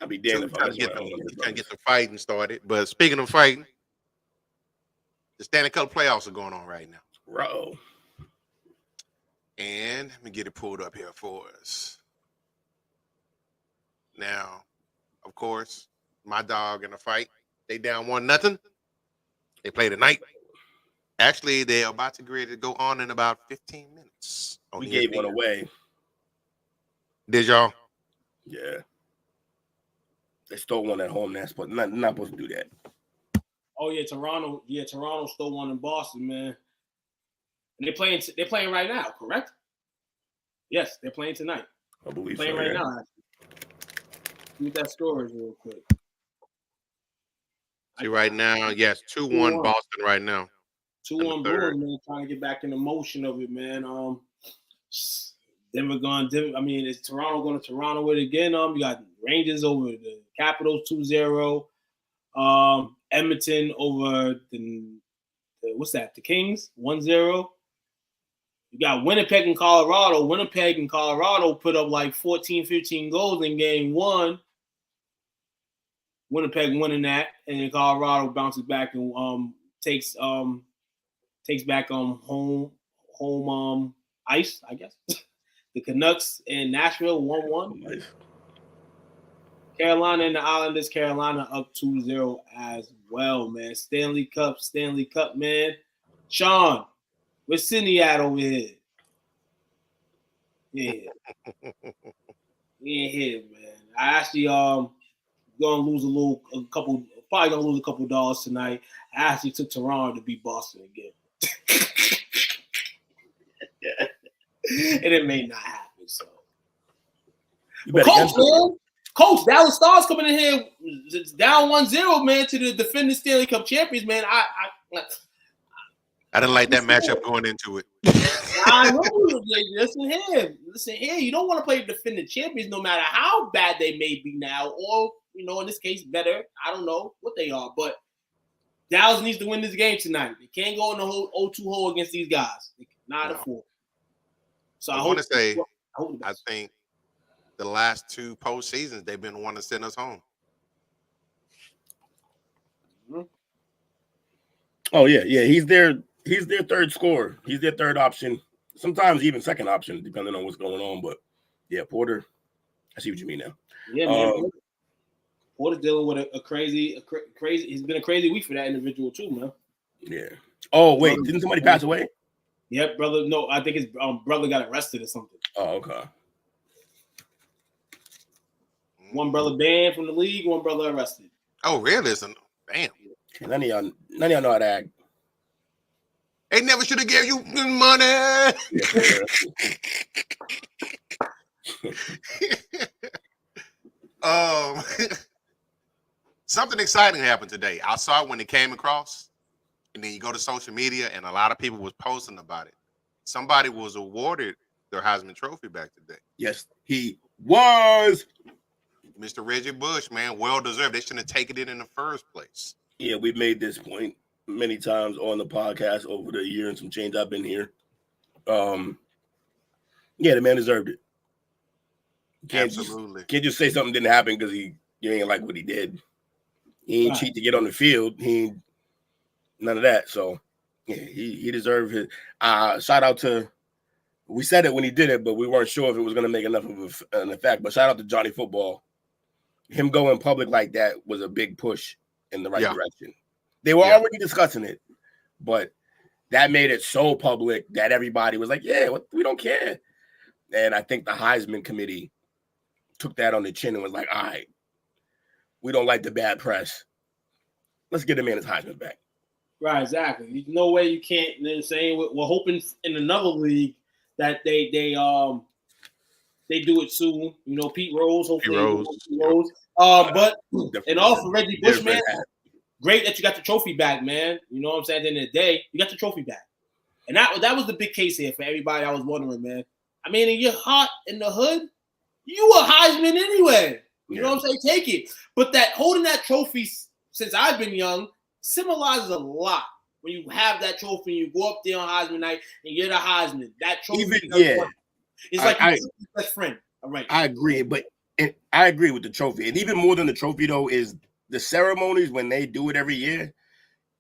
I'll be damned if I was trying to get the fighting started. But speaking of fighting, the Stanley Cup playoffs are going on right now. Bro. And let me get it pulled up here for us. Now, of course, my dog in the fight, they down 1-0. They play tonight. Actually, they're about to get ready to go on in about 15 minutes. We gave one away. Did y'all? Yeah. They stole one at home. That's but not supposed to do that. Oh yeah, Toronto. Yeah, Toronto stole one in Boston, man. And they're playing right now, correct? Yes, they're playing tonight. I believe they're playing right now. Read that story real quick. See right now, yes, 2-1 Boston right now. 2-1 Bruins, man, trying to get back in the motion of it, man. Denver going. I mean, is Toronto going to Toronto with it again? You got Rangers over the Capitals 2-0. Edmonton over the the Kings 1-0. You got Winnipeg and Colorado. Winnipeg and Colorado put up like 14, 15 goals in game one. Winnipeg winning that, and then Colorado bounces back and takes back home ice, I guess. The Canucks in Nashville 1-1. Carolina and the Islanders. Carolina up 2-0 as well, man. Stanley Cup, man. Sean, where's Sydney at over here? Yeah. He ain't here, man. I actually gonna lose probably gonna lose a couple dollars tonight. I actually took Toronto to beat Boston again. And it may not happen, so. Coach, Dallas Stars coming in here down 1-0, man, to the defending Stanley Cup champions, man. I didn't like that matchup going into it. I know. Listen here. You don't want to play the defending champions no matter how bad they may be now, or, in this case, better. I don't know what they are, but Dallas needs to win this game tonight. They can't go in the whole 0-2 hole against these guys. They cannot afford. So I want to say, I think the last 2 postseasons, they've been the one to send us home. Mm-hmm. Oh, yeah. He's their third scorer. He's their third option. Sometimes even second option, depending on what's going on. But, yeah, Porter, I see what you mean now. Yeah, man. Porter's dealing with a crazy. It's been a crazy week for that individual, too, man. Yeah. Oh, wait. Didn't somebody pass away? Yep, brother. No, I think his brother got arrested or something. Oh, okay. One brother banned from the league, one brother arrested. Oh, really? Damn. None of y'all know how to act. They never should have gave you money. Something exciting happened today. I saw it when it came across, and then you go to social media, and a lot of people was posting about it. Somebody was awarded their Heisman Trophy back today. Yes, he was. Mr. Reggie Bush, man, well deserved. They shouldn't have taken it in the first place. Yeah, we've made this point many times on the podcast over the year and some change I've been here. Yeah, the man deserved it. Absolutely. Can't just say something didn't happen because you ain't like what he did. He ain't cheat to get on the field. He ain't none of that. So yeah, he deserved his shout out to. We said it when he did it, but we weren't sure if it was going to make enough of an effect. But shout out to Johnny Football. Him going public like that was a big push in the right direction. They were already discussing it, but that made it so public that everybody was like, yeah, we don't care. And I think the Heisman committee took that on the chin and was like, all right, we don't like the bad press. Let's get the man his Heisman back. Right, exactly. There's no way you can't. They're saying we're hoping in another league that they do it soon. Pete Rose, hopefully. Pete Rose. But and also Reggie Bush, man, great that you got the trophy back, man. You know what I'm saying? At the end of the day, you got the trophy back. And that was the big case here for everybody. I was wondering, man. I mean, and you're hot in the hood, you a Heisman anyway. You know what I'm saying? Take it. But that holding that trophy since I've been young symbolizes a lot. When you have that trophy and you go up there on Heisman night and you're the Heisman, that trophy. It's like your best friend. All right. I agree, but I agree with the trophy. And even more than the trophy, though, is the ceremonies when they do it every year.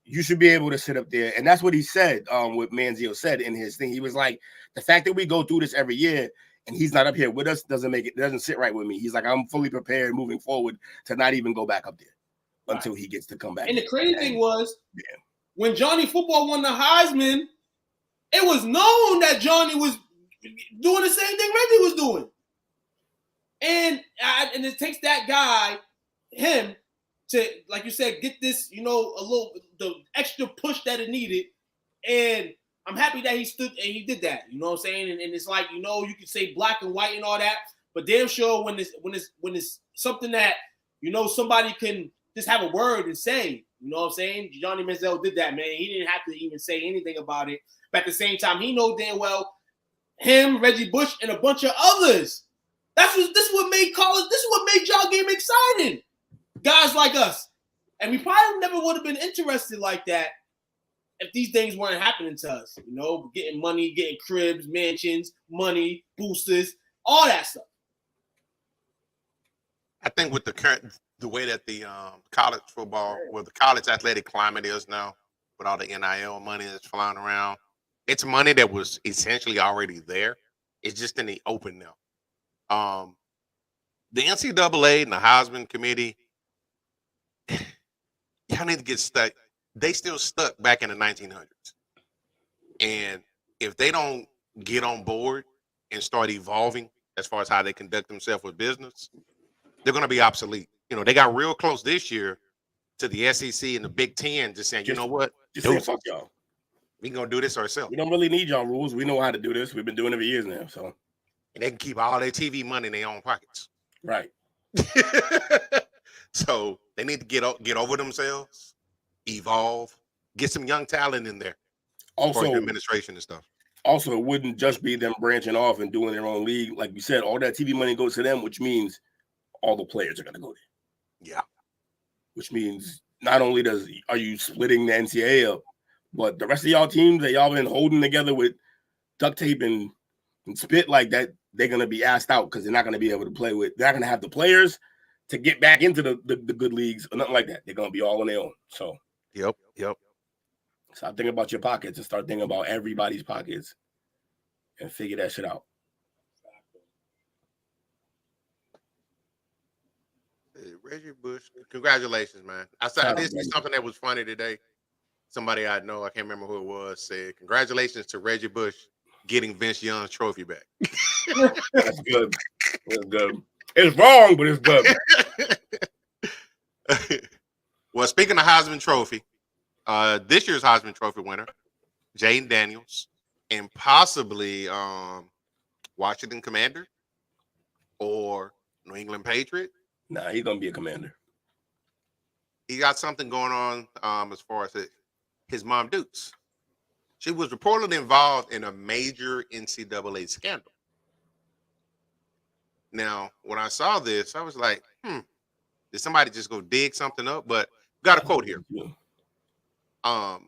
You should be able to sit up there. And that's what he said, what Manziel said in his thing. He was like, the fact that we go through this every year and he's not up here with us doesn't sit right with me. He's like, I'm fully prepared moving forward to not even go back up there until he gets to come back. And the crazy thing was, when Johnny Football won the Heisman, it was known that Johnny was doing the same thing Reggie was doing. And it takes that guy, him, to, like you said, get this, the extra push that it needed. And I'm happy that he stood and he did that. You know what I'm saying? And it's like, you can say black and white and all that, but damn sure when it's something that, somebody can just have a word and say, you know what I'm saying? Johnny Manziel did that, man. He didn't have to even say anything about it. But at the same time, he knows damn well him, Reggie Bush, and a bunch of others. This is what made college. This is what made y'all game exciting. Guys like us, and we probably never would have been interested like that if these things weren't happening to us. Getting money, getting cribs, mansions, money, boosters, all that stuff. I think with the way that the college football, the college athletic climate is now, with all the NIL money that's flying around, it's money that was essentially already there. It's just in the open now. The NCAA and the Heisman Committee, y'all need to get stuck. They still stuck back in the 1900s. And if they don't get on board and start evolving as far as how they conduct themselves with business, they're going to be obsolete. You know, they got real close this year to the SEC and the Big Ten, just saying, you know what? Just saying, fuck y'all. We going to do this ourselves. We don't really need y'all rules. We know how to do this. We've been doing it for years now. So, and they can keep all their TV money in their own pockets. Right. So they need to get over themselves, evolve, get some young talent in there. Also, administration and stuff. Also, it wouldn't just be them branching off and doing their own league. Like we said, all that TV money goes to them, which means all the players are going to go there. Yeah. Which means not only are you splitting the NCAA up, but the rest of y'all teams that y'all been holding together with duct tape and spit like that, they're going to be asked out because they're not going to be able to play with. They're not going to have the players to get back into the good leagues or nothing like that. They're going to be all on their own. So, Yep. Stop thinking about your pockets and start thinking about everybody's pockets and figure that shit out. Hey, Reggie Bush, congratulations, man. I did see something that was funny today. Somebody I know, I can't remember who it was, said, congratulations to Reggie Bush getting Vince Young's trophy back. That's good. That's good. It's wrong, but it's good. Well, speaking of Heisman Trophy, this year's Heisman Trophy winner, Jaden Daniels, and possibly Washington Commander or New England Patriot. Nah, he's going to be a Commander. He got something going on as far as his mom, Dukes. She was reportedly involved in a major NCAA scandal. Now, when I saw this, I was like, did somebody just go dig something up? But got a quote here. It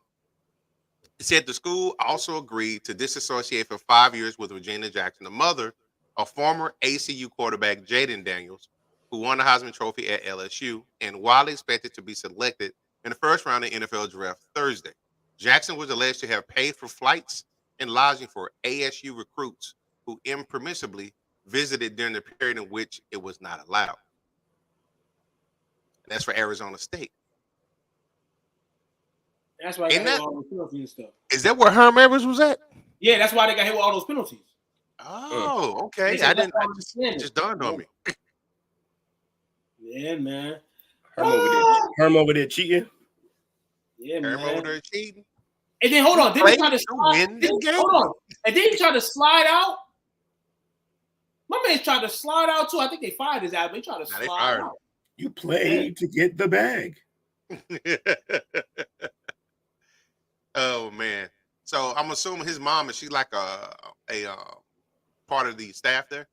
said the school also agreed to disassociate for 5 years with Regina Jackson, the mother of former ACU quarterback Jaden Daniels, who won the Heisman Trophy at LSU and widely expected to be selected in the first round of NFL draft Thursday. Jackson was alleged to have paid for flights and lodging for ASU recruits who impermissibly visited during the period in which it was not allowed. And that's for Arizona State. That's why they got hit with all those penalties and stuff. Is that where Herm Edwards was at? Yeah, that's why they got hit with all those penalties. Oh, okay. It just dawned on me. Yeah, man. Herm over there cheating. Yeah, Herm man. over there cheating. And then hold on, didn't he try to slide? Hold on, and then he tried to slide out. My man tried to slide out too. I think they fired his ass, but he tried to slide out. You played to get the bag. Oh man. So I'm assuming his mom, is she like a part of the staff there?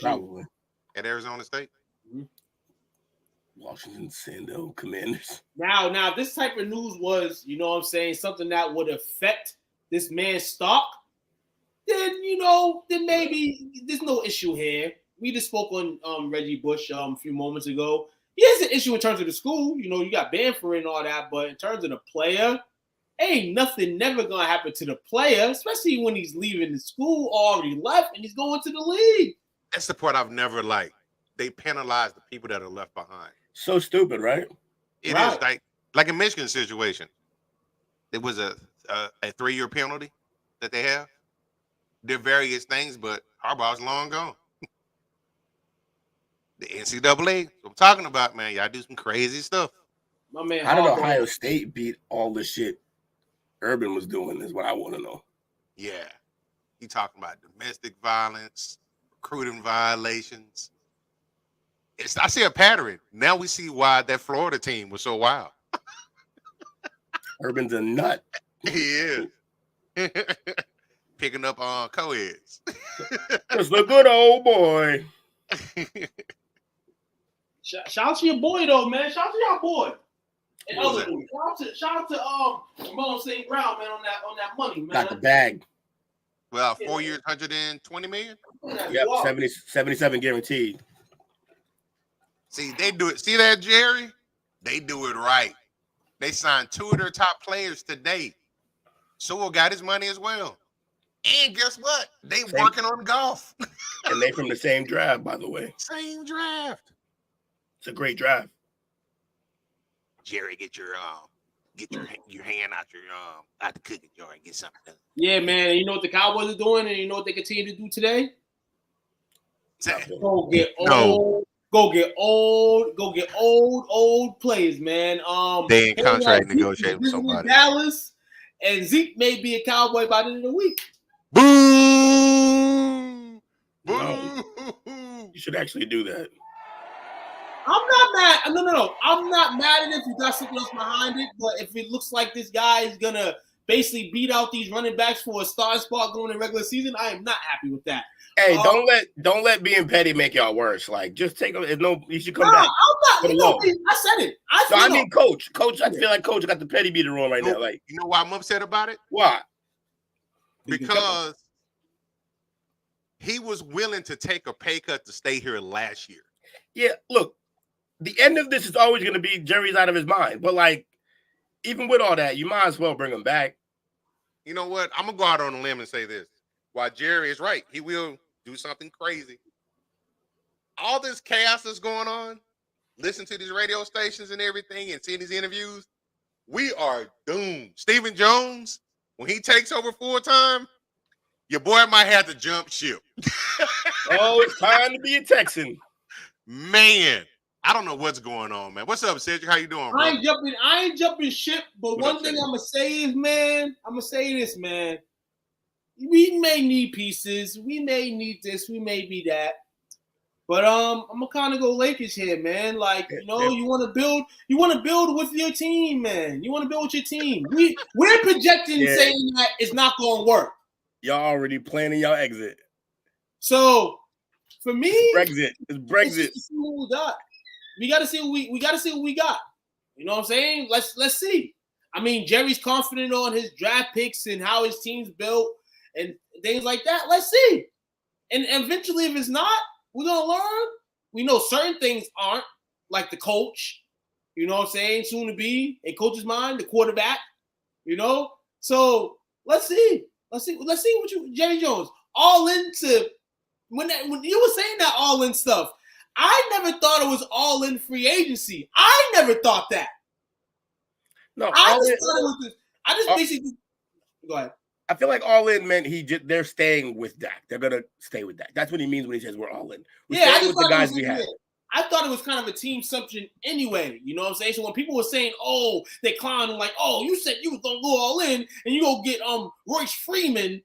Probably. At Arizona State? Mm-hmm. Washington Sando Commanders. Now, if this type of news was, you know what I'm saying, something that would affect this man's stock, then, then maybe there's no issue here. We just spoke on Reggie Bush a few moments ago. He has an issue in terms of the school. You got Banford and all that, but in terms of the player, ain't nothing never going to happen to the player, especially when he's leaving the school already left and he's going to the league. That's the part I've never liked. They penalize the people that are left behind. So stupid, right? It is like a Michigan situation. It was a 3-year penalty that they have. There are various things, but Harbaugh's long gone. The NCAA, what I'm talking about, man, y'all do some crazy stuff. My man, how did Ohio State beat all the shit Urban was doing is what I want to know. Yeah. He talking about domestic violence, recruiting violations. I see a pattern. Now we see why that Florida team was so wild. Urban's a nut. He is. Picking up on co-eds. Just a good old boy. Shout out to your boy, though, man. Shout out to your boy. And other dudes. Shout out to Ramon St. Brown, man, on that money, man. Got the bag. Well, 4 years, 120 million? Yep, 77 guaranteed. See, they do it. See that, Jerry? They do it right. They signed 2 of their top players today. Sewell got his money as well. And guess what? They working on golf. And they from the same draft, by the way. Same draft. It's a great draft. Jerry, get your hand out the cooking jar and get something done. Yeah, man. And you know what the Cowboys are doing, and you know what they continue to do today? Go get old players, man. They in contract negotiating with somebody. Dallas, and Zeke may be a Cowboy by the end of the week. Boom! No. You should actually do that. I'm not mad. No. I'm not mad at it if you got something else behind it. But if it looks like this guy is gonna basically beat out these running backs for a starting spot going in regular season, I am not happy with that. Hey, don't let being petty make y'all worse. Like, just take him. No, you should come back. I'm not. I said it. I mean, Coach. I feel like Coach got the petty beater on right now. Like, you know why I'm upset about it? Why? Because he was willing to take a pay cut to stay here last year. Yeah, look, the end of this is always going to be Jerry's out of his mind. But, like, even with all that, you might as well bring him back. You know what? I'm going to go out on a limb and say this. While Jerry is right, he will do something crazy. All this chaos that's going on, listen to these radio stations and everything and seeing these interviews, we are doomed. Stephen Jones, when he takes over full time, your boy might have to jump ship. Oh, it's time to be a Texan. Man, I don't know what's going on, man. What's up, Cedric? How you doing, bro? I ain't jumping ship, but one thing I'm gonna say is, man, we may need pieces, we may need this, we may be that. But I'm gonna kind of go Lakers here, man. Like, you know, you want to build with your team, man. You want to build with your team. We're projecting saying that it's not gonna work. Y'all already planning y'all exit. So for me, it's Brexit. It's what we got. We gotta see what we got. You know what I'm saying? Let's see. I mean, Jerry's confident on his draft picks and how his team's built and things like that. Let's see. And eventually, if it's not, we're gonna learn. We know certain things aren't, like the coach. You know what I'm saying? Soon to be in coach's mind, the quarterback. You know. So let's see. Let's see what Jerry Jones all into when you were saying that all in stuff. I never thought it was all in free agency. I never thought that. No, I just basically go ahead. I feel like all in meant they're staying with Dak. They're gonna stay with Dak. That's what he means when he says we're all in. We're staying with the guys we have. I thought it was kind of a team assumption anyway. You know what I'm saying? So when people were saying, "Oh, they clowning like, oh, you said you was gonna go all in and you go get Royce Freeman,"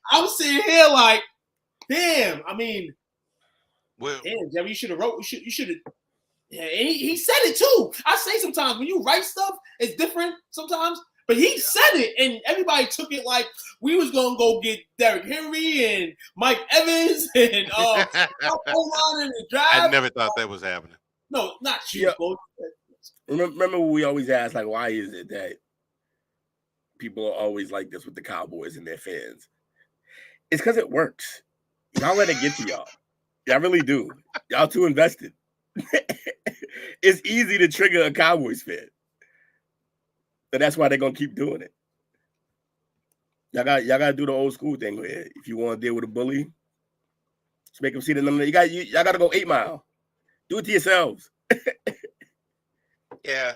I'm sitting here like, damn. I mean, damn, Jerry, you should have wrote. You should have. Yeah, and he said it too. I say sometimes when you write stuff, it's different sometimes. But he said it, and everybody took it like we was gonna go get Derrick Henry and Mike Evans and O-line in the drive. I never thought that was happening. No, not you. Yeah. Remember we always asked, like, why is it that people are always like this with the Cowboys and their fans? It's because it works. Y'all let it get to y'all. Y'all really do. Y'all too invested. It's easy to trigger a Cowboys fan. So that's why they're gonna keep doing it. Y'all gotta do the old school thing here. If you want to deal with a bully, just make them see the number. Y'all gotta go 8 Mile. Do it to yourselves. Yeah,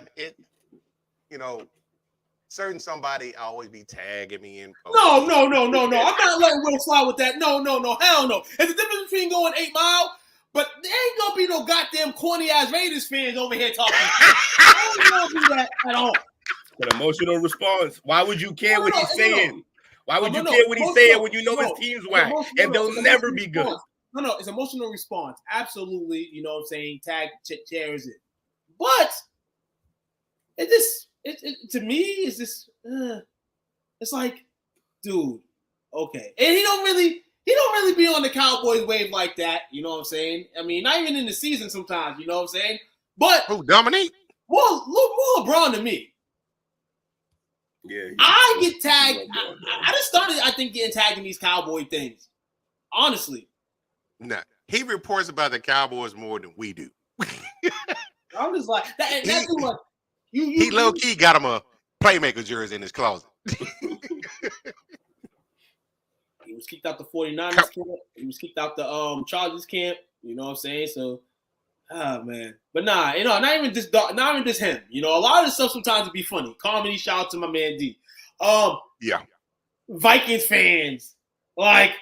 certain somebody always be tagging me in. No. I'm not letting Will slide with that. No, hell no. There's a difference between going 8 Mile, but there ain't gonna be no goddamn corny ass Raiders fans over here talking. I don't want to do that at all. An emotional response. Why would you care what he's saying? Why would you care what he's saying when you know his team's whack and they'll never be good? No, it's emotional response. Absolutely, you know what I'm saying? Tag chairs it. But to me, it's just it's like, dude, okay. And he don't really be on the Cowboys wave like that, you know what I'm saying? I mean, not even in the season sometimes, you know what I'm saying? But who, Dominique? More LeBron than me. Yeah, I get tagged. I just started, I think, getting tagged in these Cowboy things. Honestly. Nah, he reports about the Cowboys more than we do. I'm just like that. That's what he low key got him a playmaker jersey in his closet. kicked out the 49ers camp. He was kicked out the Chargers camp. You know what I'm saying? So, man. But nah, not even just him. A lot of the stuff sometimes would be funny. Comedy, shout out to my man D. Yeah. Vikings fans. Like,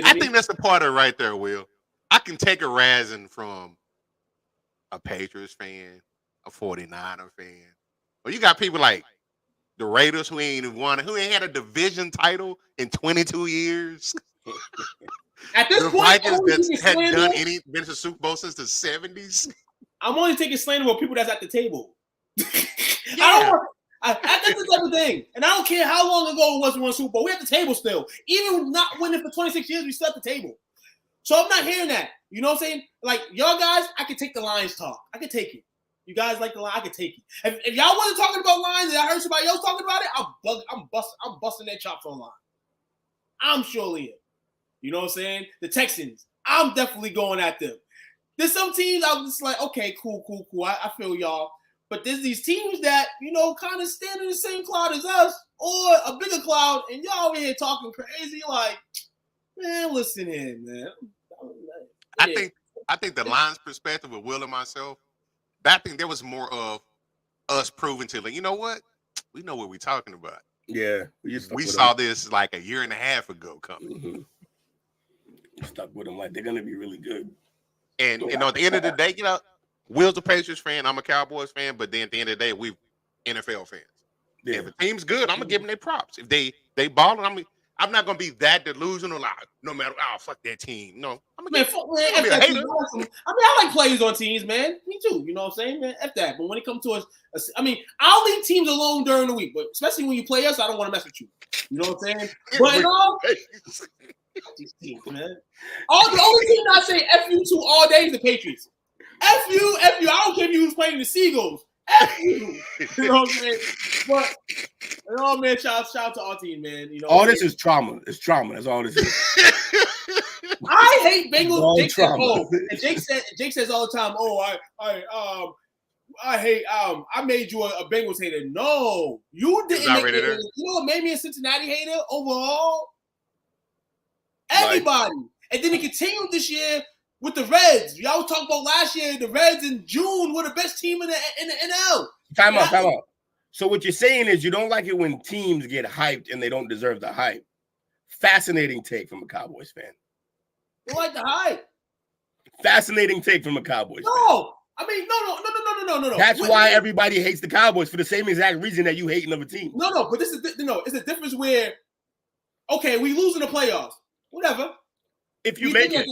I think that's the part of it right there, Will. I can take a razzing from a Patriots fan, a 49er fan. But you got people like the Raiders who ain't had a division title in 22 years. At this the point, Vikings that hadn't been to Super Bowl since the 70s. I'm only taking slander with people that's at the table. Yeah. That's the type of thing. And I don't care how long ago it was we won Super Bowl. We're at the table still. Even not winning for 26 years, we still at the table. So I'm not hearing that. You know what I'm saying? Like, y'all guys, I can take the Lions talk. I can take it. You guys like the line, I can take it. If y'all wasn't talking about Lions and I heard somebody else talking about it, I'm busting their chops online. I'm surely it. You know what I'm saying? The Texans, I'm definitely going at them. There's some teams I'm just like, okay, cool. I feel y'all. But there's these teams that, kind of stand in the same cloud as us or a bigger cloud, and y'all over here talking crazy like, man, listen here, man. Yeah. I think the Lions perspective with Will and myself, I think there was more of us proving to like, you know what? We know what we're talking about. Yeah. We saw this like a year and a half ago coming. Mm-hmm. Stuck with them like they're gonna be really good. And at the end of the day, Will's a Patriots fan, I'm a Cowboys fan, but then at the end of the day, we NFL fans. Yeah. If a team's good, I'm gonna give them their props. If they balling, I'm not gonna be that delusional. Like, no matter, fuck that team. No, I'm gonna be a hater. I like players on teams, man. Me too. You know what I'm saying, man? F that. But when it comes to us, I'll leave teams alone during the week, but especially when you play us, I don't want to mess with you. You know what I'm saying? But these teams, man. The only team I say F you to all day is the Patriots. F you. I don't care if you was playing the Seagulls. F you. You know what I'm saying? But, man, shout out to our team, man. All this is trauma. It's trauma. That's all this is. I hate Bengals. Jake says all the time, I hate, I made you a Bengals hater. No, you didn't make me. You know what made me a Cincinnati hater overall? Everybody. And then it continued this year with the Reds. Y'all was talking about last year, the Reds in June were the best team in the NL. Time out. So what you're saying is you don't like it when teams get hyped and they don't deserve the hype. Fascinating take from a Cowboys fan. You like the hype? Fascinating take from a Cowboys fan. No. No. That's why everybody hates the Cowboys for the same exact reason that you hate another team. No. But it's a difference where, okay, we lose in the playoffs. Whatever. If you make it.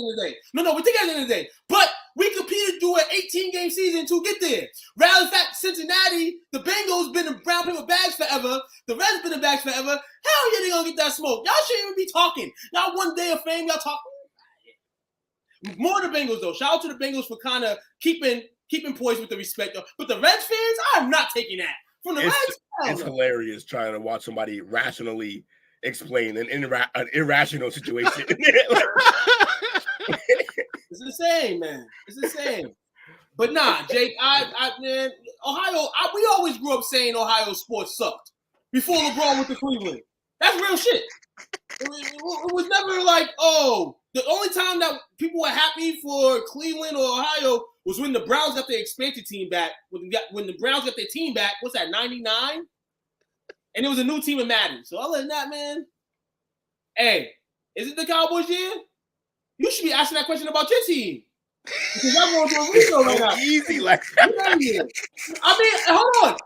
No, we think at the end of the day. But we competed through an 18-game season to get there. Rather than fact, Cincinnati, the Bengals been in brown paper bags forever. The Reds been in bags forever. Hell yeah, they gonna get that smoke. Y'all shouldn't even be talking. Y'all one day of fame, y'all talking. More the Bengals, though. Shout out to the Bengals for kind of keeping poise with the respect. But the Reds fans, I'm not taking that. From the Reds, it's hilarious trying to watch somebody rationally explain an irrational situation. It's the same, man. It's the same. But nah, Jake, man, Ohio, we always grew up saying Ohio sports sucked before LeBron went to Cleveland. That's real shit. It was never like, the only time that people were happy for Cleveland or Ohio was when the Browns got their expansion team back. When the Browns got their team back, what's that, 99? And it was a new team in Madden. So other than that, man, hey, is it the Cowboys year? You should be asking that question about your team. Because I'm going to a refill right now. Easy like that. Hold on.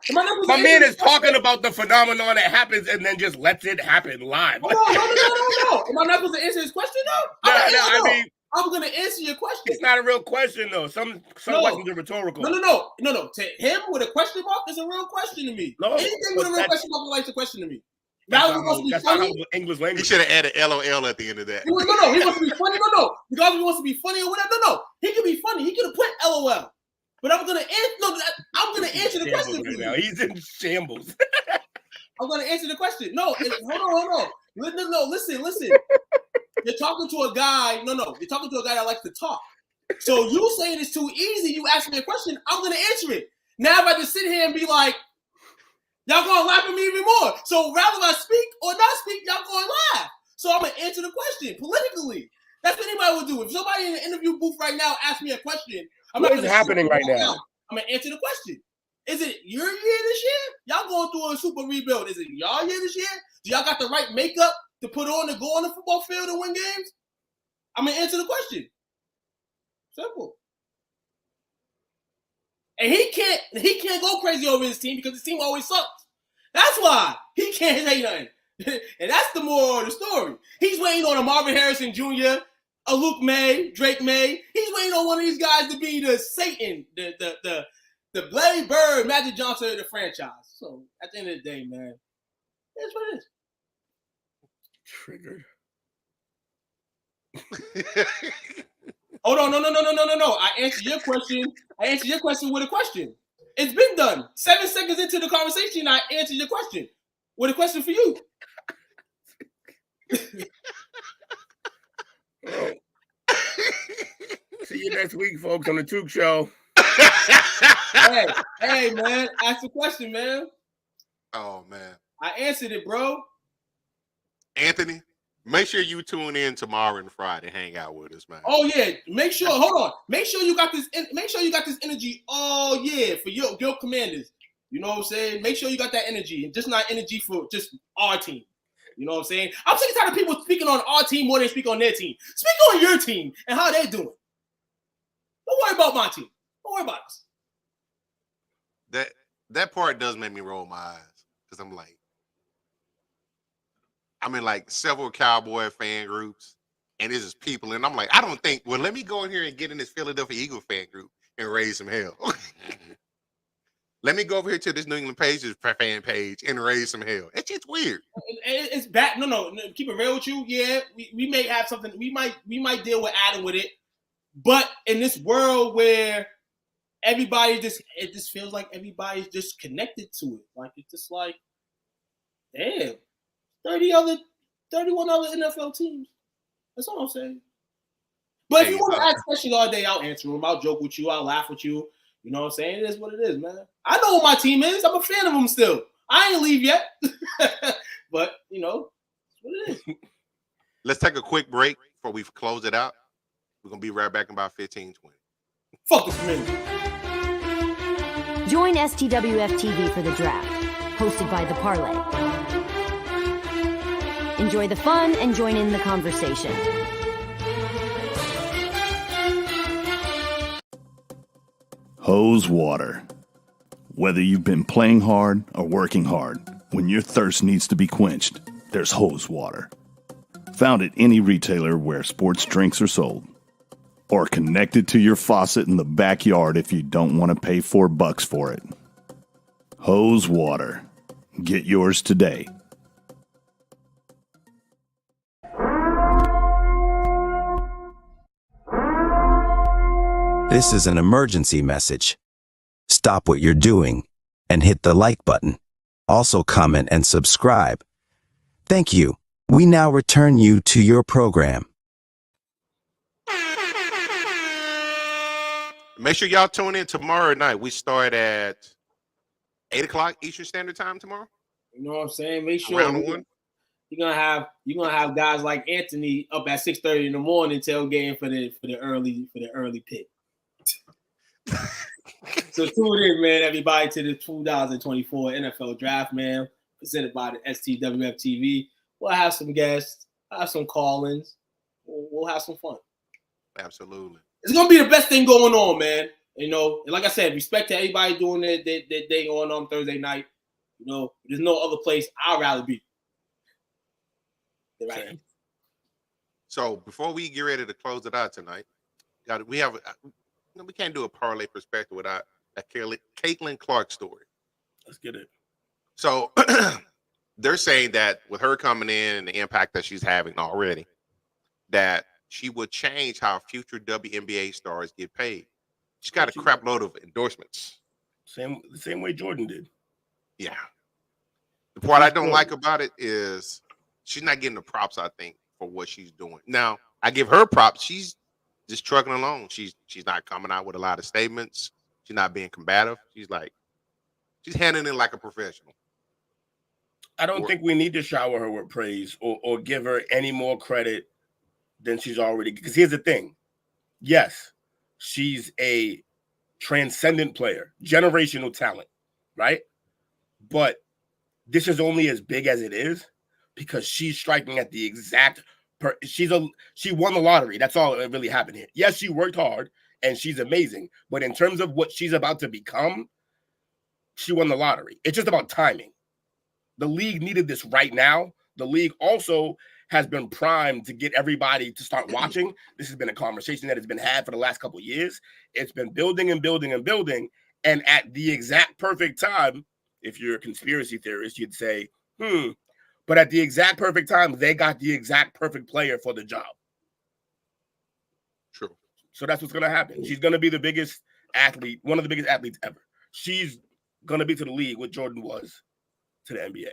My man is talking about the phenomenon that happens and then just lets it happen live. No. Am I not supposed to answer his question, though? I'm going to answer your question. It's not a real question, though. Some questions are rhetorical. No. To him, with a question mark, is a real question to me. No, anything with a real question mark is like a question to me. That's not how English language. He should have added LOL at the end of that. No. He wants to be funny. No. Because he wants to be funny or whatever. No. He can be funny. He could have put LOL. But I'm gonna answer the question. Right now. He's in shambles. I'm gonna answer the question. No, hold on. No, listen. You're talking to a guy. No. You're talking to a guy that likes to talk. So you saying it's too easy. You ask me a question. I'm gonna answer it. Now if I just sit here and be like, Y'all gonna laugh at me even more. So rather I speak or not speak, y'all gonna laugh. So I'm gonna answer the question politically. That's what anybody would do. If somebody in the interview booth right now asks me a question, What is happening right now? I'm gonna answer the question. Is it your year this year? Y'all going through a super rebuild. Is it y'all year this year? Do y'all got the right makeup to put on to go on the football field and win games? I'm gonna answer the question. Simple. And he can't go crazy over his team because his team always sucks. That's why he can't say nothing. And that's the moral of the story. He's waiting on a Marvin Harrison Jr., a Luke May, Drake May. He's waiting on one of these guys to be the Satan, the Bloody Bird, Magic Johnson of the franchise. So at the end of the day, man, that's what it is. Triggered. Hold on, no. I answered your question with a question. It's been done. 7 seconds into the conversation, I answered your question with a question for you. See you next week, folks, on the Took Show. Hey, man, ask the question, man. Oh, man. I answered it, bro. Anthony, make sure you tune in tomorrow and Friday. Hang out with us, man. Oh yeah, make sure. Hold on. Make sure you got this. Make sure you got this energy. Oh yeah, for your Commanders. You know what I'm saying? Make sure you got that energy, and just not energy for just our team. You know what I'm saying? I'm sick and tired of people speaking on our team more than speak on their team. Speak on your team and how they're doing. Don't worry about my team. Don't worry about us. That part does make me roll my eyes because I'm in like several Cowboy fan groups, and it's just people, and I'm like, I don't think. Well, let me go in here and get in this Philadelphia Eagle fan group and raise some hell. Let me go over here to this New England Patriots fan page and raise some hell. It's just weird. It's bad. No. Keep it real with you. Yeah, we may have something. We might deal with Adam with it, but in this world where it just feels like everybody's just connected to it. Like it's just like, damn, 31 other NFL teams. That's all I'm saying. But if you want to ask questions all day, I'll answer them. I'll joke with you. I'll laugh with you. You know what I'm saying? It is what it is, man. I know what my team is. I'm a fan of them still. I ain't leave yet. But, you know, that's what it is. Let's take a quick break before we close it out. We're going to be right back in about 15, 20. Fuck this minute. Join STWF-TV for the draft, hosted by The Parlay. Enjoy the fun and join in the conversation. Hose water. Whether you've been playing hard or working hard, when your thirst needs to be quenched, there's hose water. Found at any retailer where sports drinks are sold. Or connected to your faucet in the backyard if you don't want to pay $4 for it. Hose water. Get yours today. This is an emergency message. Stop what you're doing and hit the like button. Also comment and subscribe. Thank you. We now return you to your program. Make sure y'all tune in tomorrow night. We start at 8 o'clock Eastern Standard Time tomorrow. You know what I'm saying? Make sure Round one. You're gonna have guys like Anthony up at 6:30 in the morning tailgating for the early pick. So tune in, man, everybody, to the 2024 NFL Draft, man, presented by the STWF-TV. We'll have some guests, have some call-ins. We'll have some fun. Absolutely. It's gonna be the best thing going on, man. You know, and like I said, respect to everybody doing their day on Thursday night. You know, there's no other place I'd rather be. Right. So before we get ready to close it out tonight, we can't do a parlay perspective without a Caitlin Clark story. Let's get it. So they're saying that with her coming in and the impact that she's having already, that she would change how future WNBA stars get paid. She's got a crap load of endorsements. The same way Jordan did. Yeah. The part I don't like about it is she's not getting the props, I think, for what she's doing. Now, I give her props. She's just trucking along. She's not coming out with a lot of statements. She's not being combative. She's handling it like a professional. I don't think we need to shower her with praise or give her any more credit than she's already. Because here's the thing. Yes, she's a transcendent player, generational talent, right? But this is only as big as it is because she's striking at the exact she won the lottery. That's all that really happened here. Yes, she worked hard and she's amazing, but in terms of what she's about to become, she won the lottery. It's just about timing. The league needed this right now. The league also has been primed to get everybody to start watching. This has been a conversation that has been had for the last couple of years. It's been building and building and building. And at the exact perfect time, if you're a conspiracy theorist, you'd say, but at the exact perfect time, they got the exact perfect player for the job. True. So that's what's going to happen. She's going to be the biggest athlete, one of the biggest athletes ever. She's going to be to the league what Jordan was to the NBA.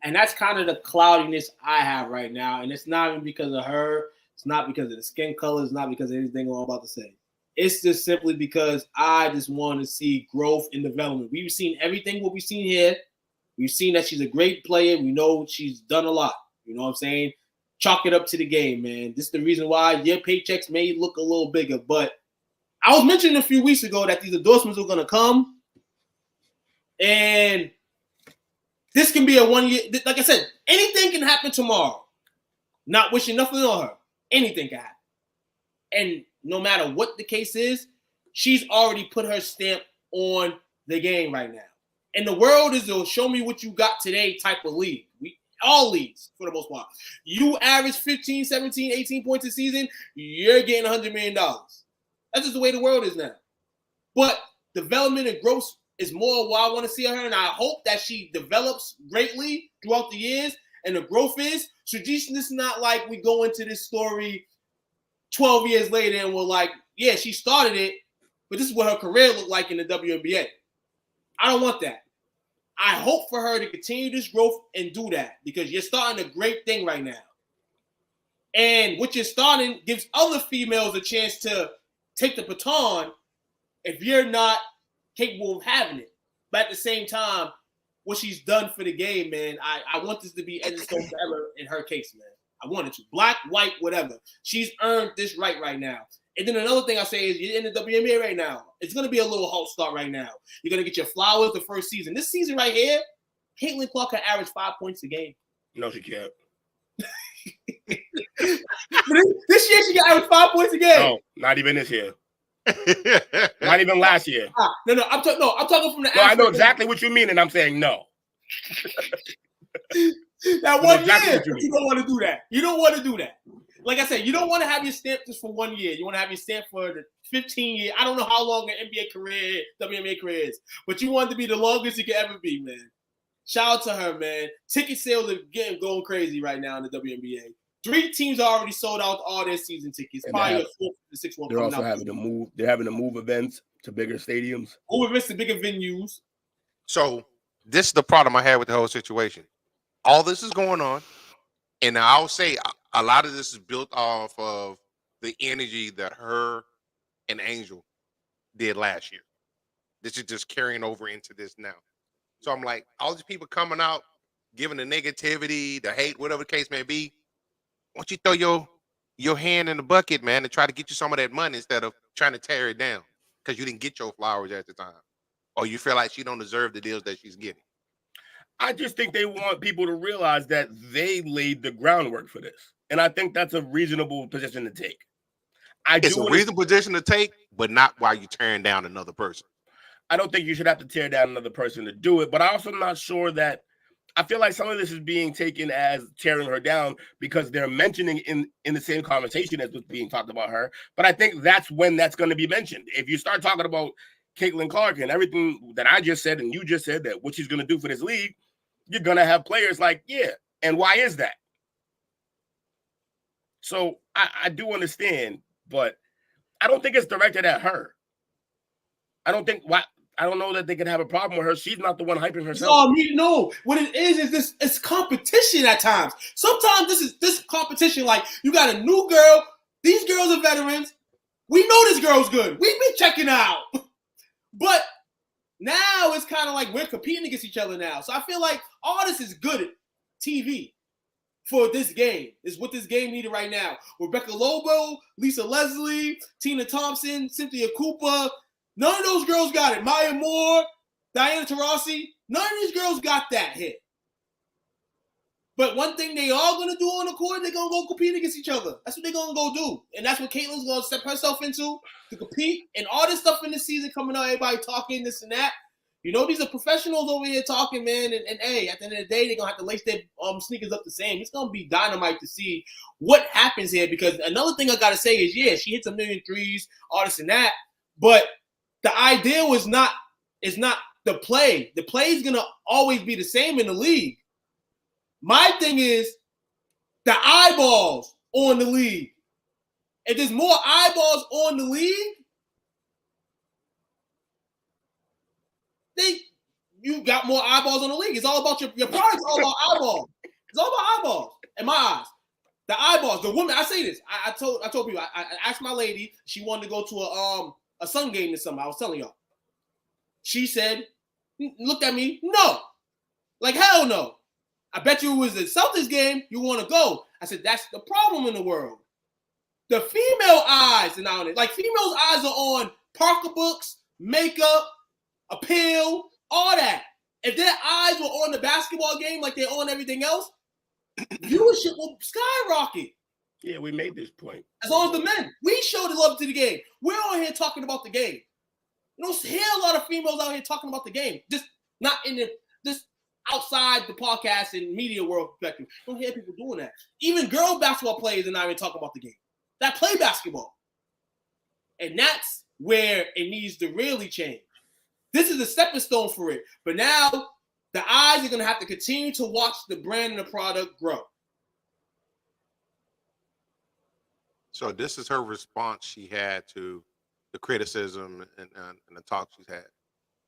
And that's kind of the cloudiness I have right now. And it's not even because of her. It's not because of the skin color. It's not because of anything I'm about to say. It's just simply because I just want to see growth and development. We've seen everything what we've seen here. We've seen that she's a great player. We know she's done a lot. You know what I'm saying? Chalk it up to the game, man. This is the reason why your paychecks may look a little bigger. But I was mentioning a few weeks ago that these endorsements are going to come. And this can be a 1 year. Like I said, anything can happen tomorrow. Not wishing nothing on her. Anything can happen. And no matter what the case is, she's already put her stamp on the game right now. And the world is a show me what you got today type of league. All leagues, for the most part. You average 15, 17, 18 points a season, you're getting $100 million. That's just the way the world is now. But development and growth is more what I want to see her, and I hope that she develops greatly throughout the years, and the growth is. So this is not like we go into this story 12 years later and we're like, yeah, she started it, but this is what her career looked like in the WNBA. I don't want that. I hope for her to continue this growth and do that because you're starting a great thing right now. And what you're starting gives other females a chance to take the baton if you're not capable of having it. But at the same time, what she's done for the game, man, I want this to be Edison forever in her case, man. I want it to. Black, white, whatever. She's earned this right now. And then another thing I say is you're in the WNBA right now. It's going to be a little hot start right now. You're going to get your flowers the first season. This season right here, Caitlin Clark can average 5 points a game. No, she can't. This year she can average 5 points a game. No, not even this year. Not even last year. No, I'm talking from the. No, I know exactly what you mean, and I'm saying no. That 1 year, you don't want to do that. You don't want to do that. Like I said, you don't want to have your stamp just for 1 year. You want to have your stamp for the 15 years. I don't know how long an NBA career, WNBA career is, but you want it to be the longest it can ever be, man. Shout out to her, man. Ticket sales are going crazy right now in the WNBA. 3 teams are already sold out all their season tickets. Probably a 4th to 6th one. They're also having to move. They're having to move events to bigger stadiums. Move events to bigger venues. So this is the problem I had with the whole situation. All this is going on, and I'll say a lot of this is built off of the energy that her and Angel did last year. This is just carrying over into this now. So I'm like, all these people coming out, giving the negativity, the hate, whatever the case may be. Why don't you throw your hand in the bucket, man, and try to get you some of that money instead of trying to tear it down because you didn't get your flowers at the time, or you feel like she don't deserve the deals that she's getting. I just think they want people to realize that they laid the groundwork for this. And I think that's a reasonable position to take. It's a reasonable position to take, but not while you're tearing down another person. I don't think you should have to tear down another person to do it, but I also am not sure that I feel like some of this is being taken as tearing her down because they're mentioning in the same conversation as what's being talked about her. But I think that's when that's going to be mentioned. If you start talking about Caitlin Clark and everything that I just said and you just said that what she's going to do for this league, you're going to have players like, yeah, and why is that? So I do understand, but I don't think it's directed at her. I don't know that they could have a problem with her. She's not the one hyping herself. No, what it is this it's competition at times. Sometimes this competition, like you got a new girl, these girls are veterans. We know this girl's good. We've been checking out. But Now it's kind of like we're competing against each other now. So I feel like all this is good at TV for this game. Is what this game needed right now. Rebecca Lobo, Lisa Leslie, Tina Thompson, Cynthia Cooper. None of those girls got it. Maya Moore, Diana Taurasi. None of these girls got that hit. But one thing they are going to do on the court, they're going to go compete against each other. That's what they're going to go do. And that's what Caitlin's going to step herself into, to compete. And all this stuff in this season coming out, everybody talking this and that. You know, these are professionals over here talking, man. And hey, at the end of the day, they're going to have to lace their sneakers up the same. It's going to be dynamite to see what happens here. Because another thing I got to say is, yeah, she hits a million threes, all this and that. But the idea is not the play. The play is going to always be the same in the league. My thing is the eyeballs on the league. If there's more eyeballs on the league, you got more eyeballs on the league. It's all about your product's all about eyeballs. It's all about eyeballs in my eyes. The eyeballs, the woman. I say this. I told people. I asked my lady. She wanted to go to a Sun game this summer. I was telling y'all. She said, "Looked at me. No, like hell no. I bet you it was the Celtics game. You want to go?" I said, "That's the problem in the world. The female eyes are now on it. Like females' eyes are on pocketbooks, makeup, appeal, all that. If their eyes were on the basketball game like they're on everything else, viewership will skyrocket." Yeah, we made this point. As long as the men, we show the love to the game. We're on here talking about the game. You don't hear a lot of females out here talking about the game. Just not in the just outside the podcast and media world perspective. You don't hear people doing that. Even girl basketball players are not even talking about the game. That play basketball. And that's where it needs to really change. This is a stepping stone for it. But now the eyes are going to have to continue to watch the brand and the product grow. So this is her response she had to the criticism and the talk she's had.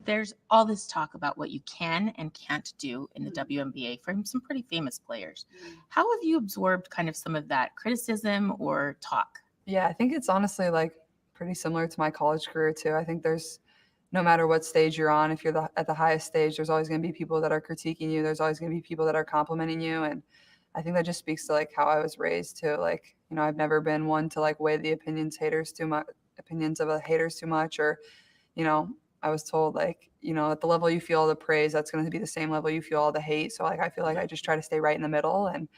There's all this talk about what you can and can't do in the WNBA from some pretty famous players. How have you absorbed kind of some of that criticism or talk? Yeah, I think it's honestly like pretty similar to my college career too. I think there's no matter what stage you're on, if you're at the highest stage, there's always going to be people that are critiquing you. There's always going to be people that are complimenting you. And I think that just speaks to like how I was raised too. Like, you know, I've never been one to like weigh the opinions of haters too much, or, you know, I was told like, you know, at the level you feel all the praise, that's going to be the same level you feel all the hate. So like, I feel like I just try to stay right in the middle, and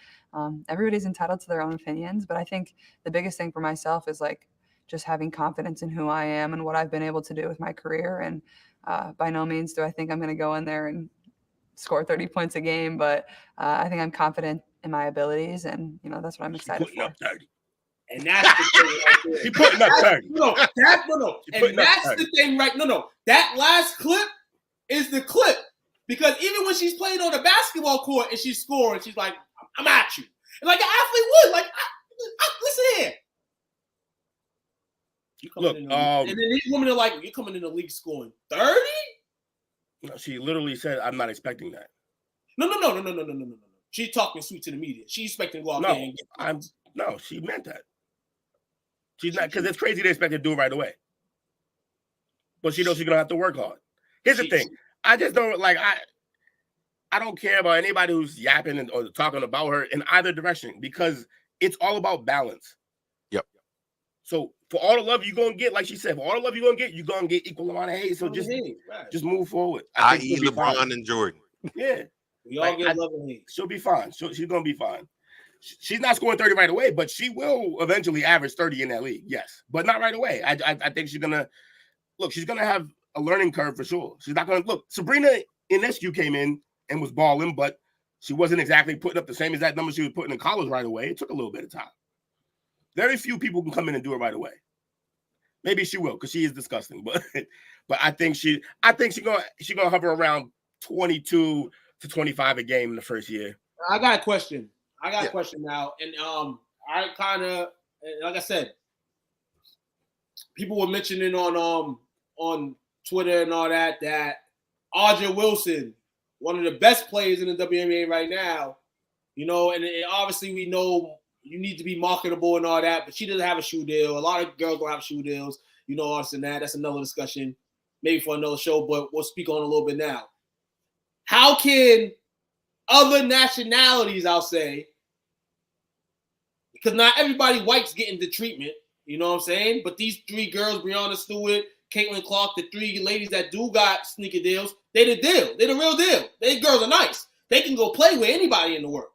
everybody's entitled to their own opinions. But I think the biggest thing for myself is like just having confidence in who I am and what I've been able to do with my career. And by no means do I think I'm going to go in there and score 30 points a game, but I think I'm confident in my abilities, and, you know, that's what I'm excited for. And that's the thing right there. She putting up 30. No. And that's the thing, right? No. That last clip is the clip. Because even when she's playing on the basketball court and she's scoring, she's like, "I'm at you." And like an athlete would. Like, listen here. Look, and then these women are like, "You're coming in the league scoring 30?" No, she literally said, "I'm not expecting that." No. She's talking sweet to the media. She's expecting to go out there and get No, she meant that. She's not, because it's crazy they expect her to do it right away. But she knows she's gonna have to work hard. Here's the thing. I just don't like I don't care about anybody who's yapping or talking about her in either direction, because it's all about balance. Yep. So for all the love you're gonna get, like she said, for all the love you're gonna get equal amount of hate. So just move forward. I.e. LeBron and Jordan. Yeah. We all get love and hate. She'll be fine. She's gonna be fine. She's not scoring 30 right away, but she will eventually average 30 in that league. Yes, but not right away. I think she's gonna have a learning curve for sure. She's not gonna look. Sabrina Ionescu came in and was balling, but she wasn't exactly putting up the same exact numbers she was putting in college right away. It took a little bit of time. Very few people can come in and do it right away. Maybe she will, because she is disgusting. But I think she's gonna hover around 22 to 25 a game in the first year. I got a question. A question now, and I kind of, like I said, people were mentioning on Twitter and all that Audra Wilson, one of the best players in the WNBA right now, you know, and obviously we know you need to be marketable and all that, but she doesn't have a shoe deal. A lot of girls don't have shoe deals, you know, all this and that. That's another discussion. maybe for another show, but we'll speak on a little bit now. How can other nationalities, I'll say, because not everybody white's getting the treatment, you know what I'm saying? But these three girls, Breonna Stewart, Caitlin Clark, the three ladies that do got sneaker deals, they the deal. They the real deal. They girls are nice. They can go play with anybody in the world.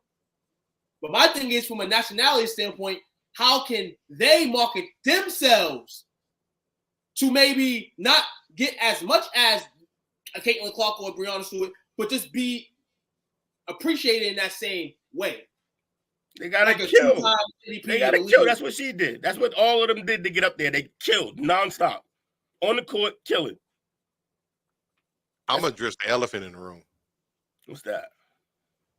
But my thing is, from a nationality standpoint, how can they market themselves to maybe not get as much as a Caitlin Clark or Breonna Stewart, but just be appreciated in that same way? They got to kill. They got to kill. That's what she did. That's what all of them did to get up there. They killed nonstop. On the court, killing. I'm going to address the elephant in the room. What's that?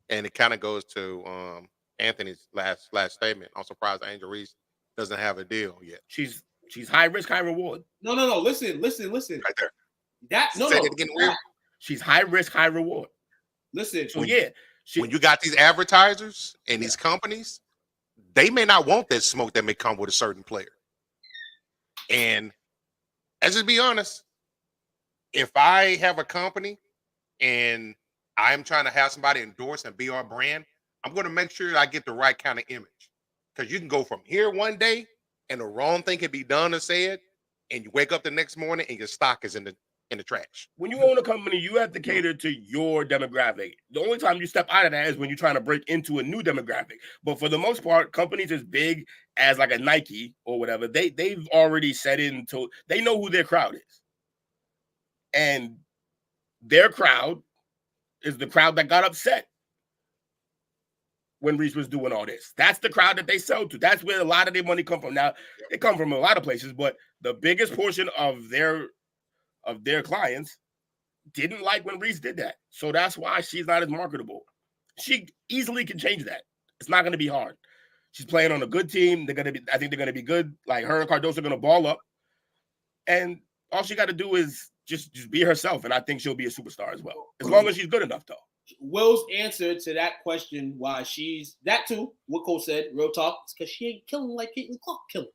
And it kind of goes to Anthony's last statement. I'm surprised Angel Reese doesn't have a deal yet. She's high risk, high reward. No. Listen. Right there. Say it again, Will. She's high risk, high reward. Listen. So yeah. When you got these advertisers and these companies, they may not want that smoke that may come with a certain player. And let's just be honest, if I have a company and I'm trying to have somebody endorse and be our brand, I'm going to make sure I get the right kind of image. Because you can go from here one day and the wrong thing can be done or said, and you wake up the next morning and your stock is in the trash. When you own a company, you have to cater to your demographic. The only time you step out of that is when you're trying to break into a new demographic. But for the most part, companies as big as like a Nike or whatever, they've already set into, they know who their crowd is. And their crowd is the crowd that got upset when Reese was doing all this. That's the crowd that they sell to. That's where a lot of their money come from. Now, it come from a lot of places, but the biggest portion of their clients didn't like when Reese did that. So that's why she's not as marketable. She easily can change that. It's not going to be hard. She's playing on a good team. I think they're going to be good. Like her and Cardoso are going to ball up. And all she got to do is just be herself. And I think she'll be a superstar as well. As long as she's good enough, though. Will's answer to that question, why she's that too, what Cole said, real talk, it's because she ain't killing like Caitlin Clark killing.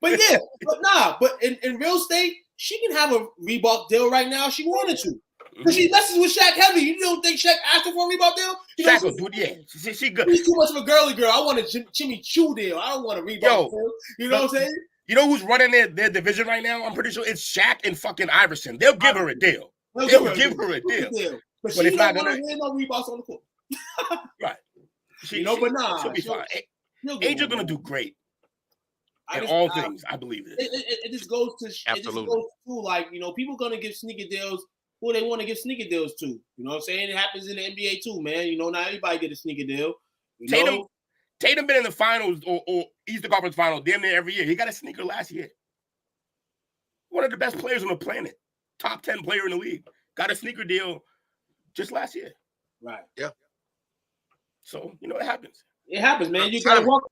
But in real estate, she can have a Reebok deal right now if she wanted to. Because she messes with Shaq heavy. You don't think Shaq asked her for a Reebok deal? Shaq will do it, yeah. She good. She's too much of a girly girl. I want a Jimmy Choo deal. I don't want a Reebok deal. You know what I'm saying? You know who's running their division right now? I'm pretty sure it's Shaq and fucking Iverson. They'll give her a deal. They'll give her a deal. But she don't want to win no Reeboks on the court. Right. She'll be fine. Angel's going to do great. In all things, I believe it. It just goes to like, you know, people going to give sneaker deals who they want to give sneaker deals to. You know what I'm saying? It happens in the NBA too, man. You know, not everybody get a sneaker deal. Tatum been in the finals or Eastern Conference Finals damn near every year. He got a sneaker last year. One of the best players on the planet. Top 10 player in the league. Got a sneaker deal just last year. Right. Yeah. So, you know, it happens. It happens, man. You got to walk.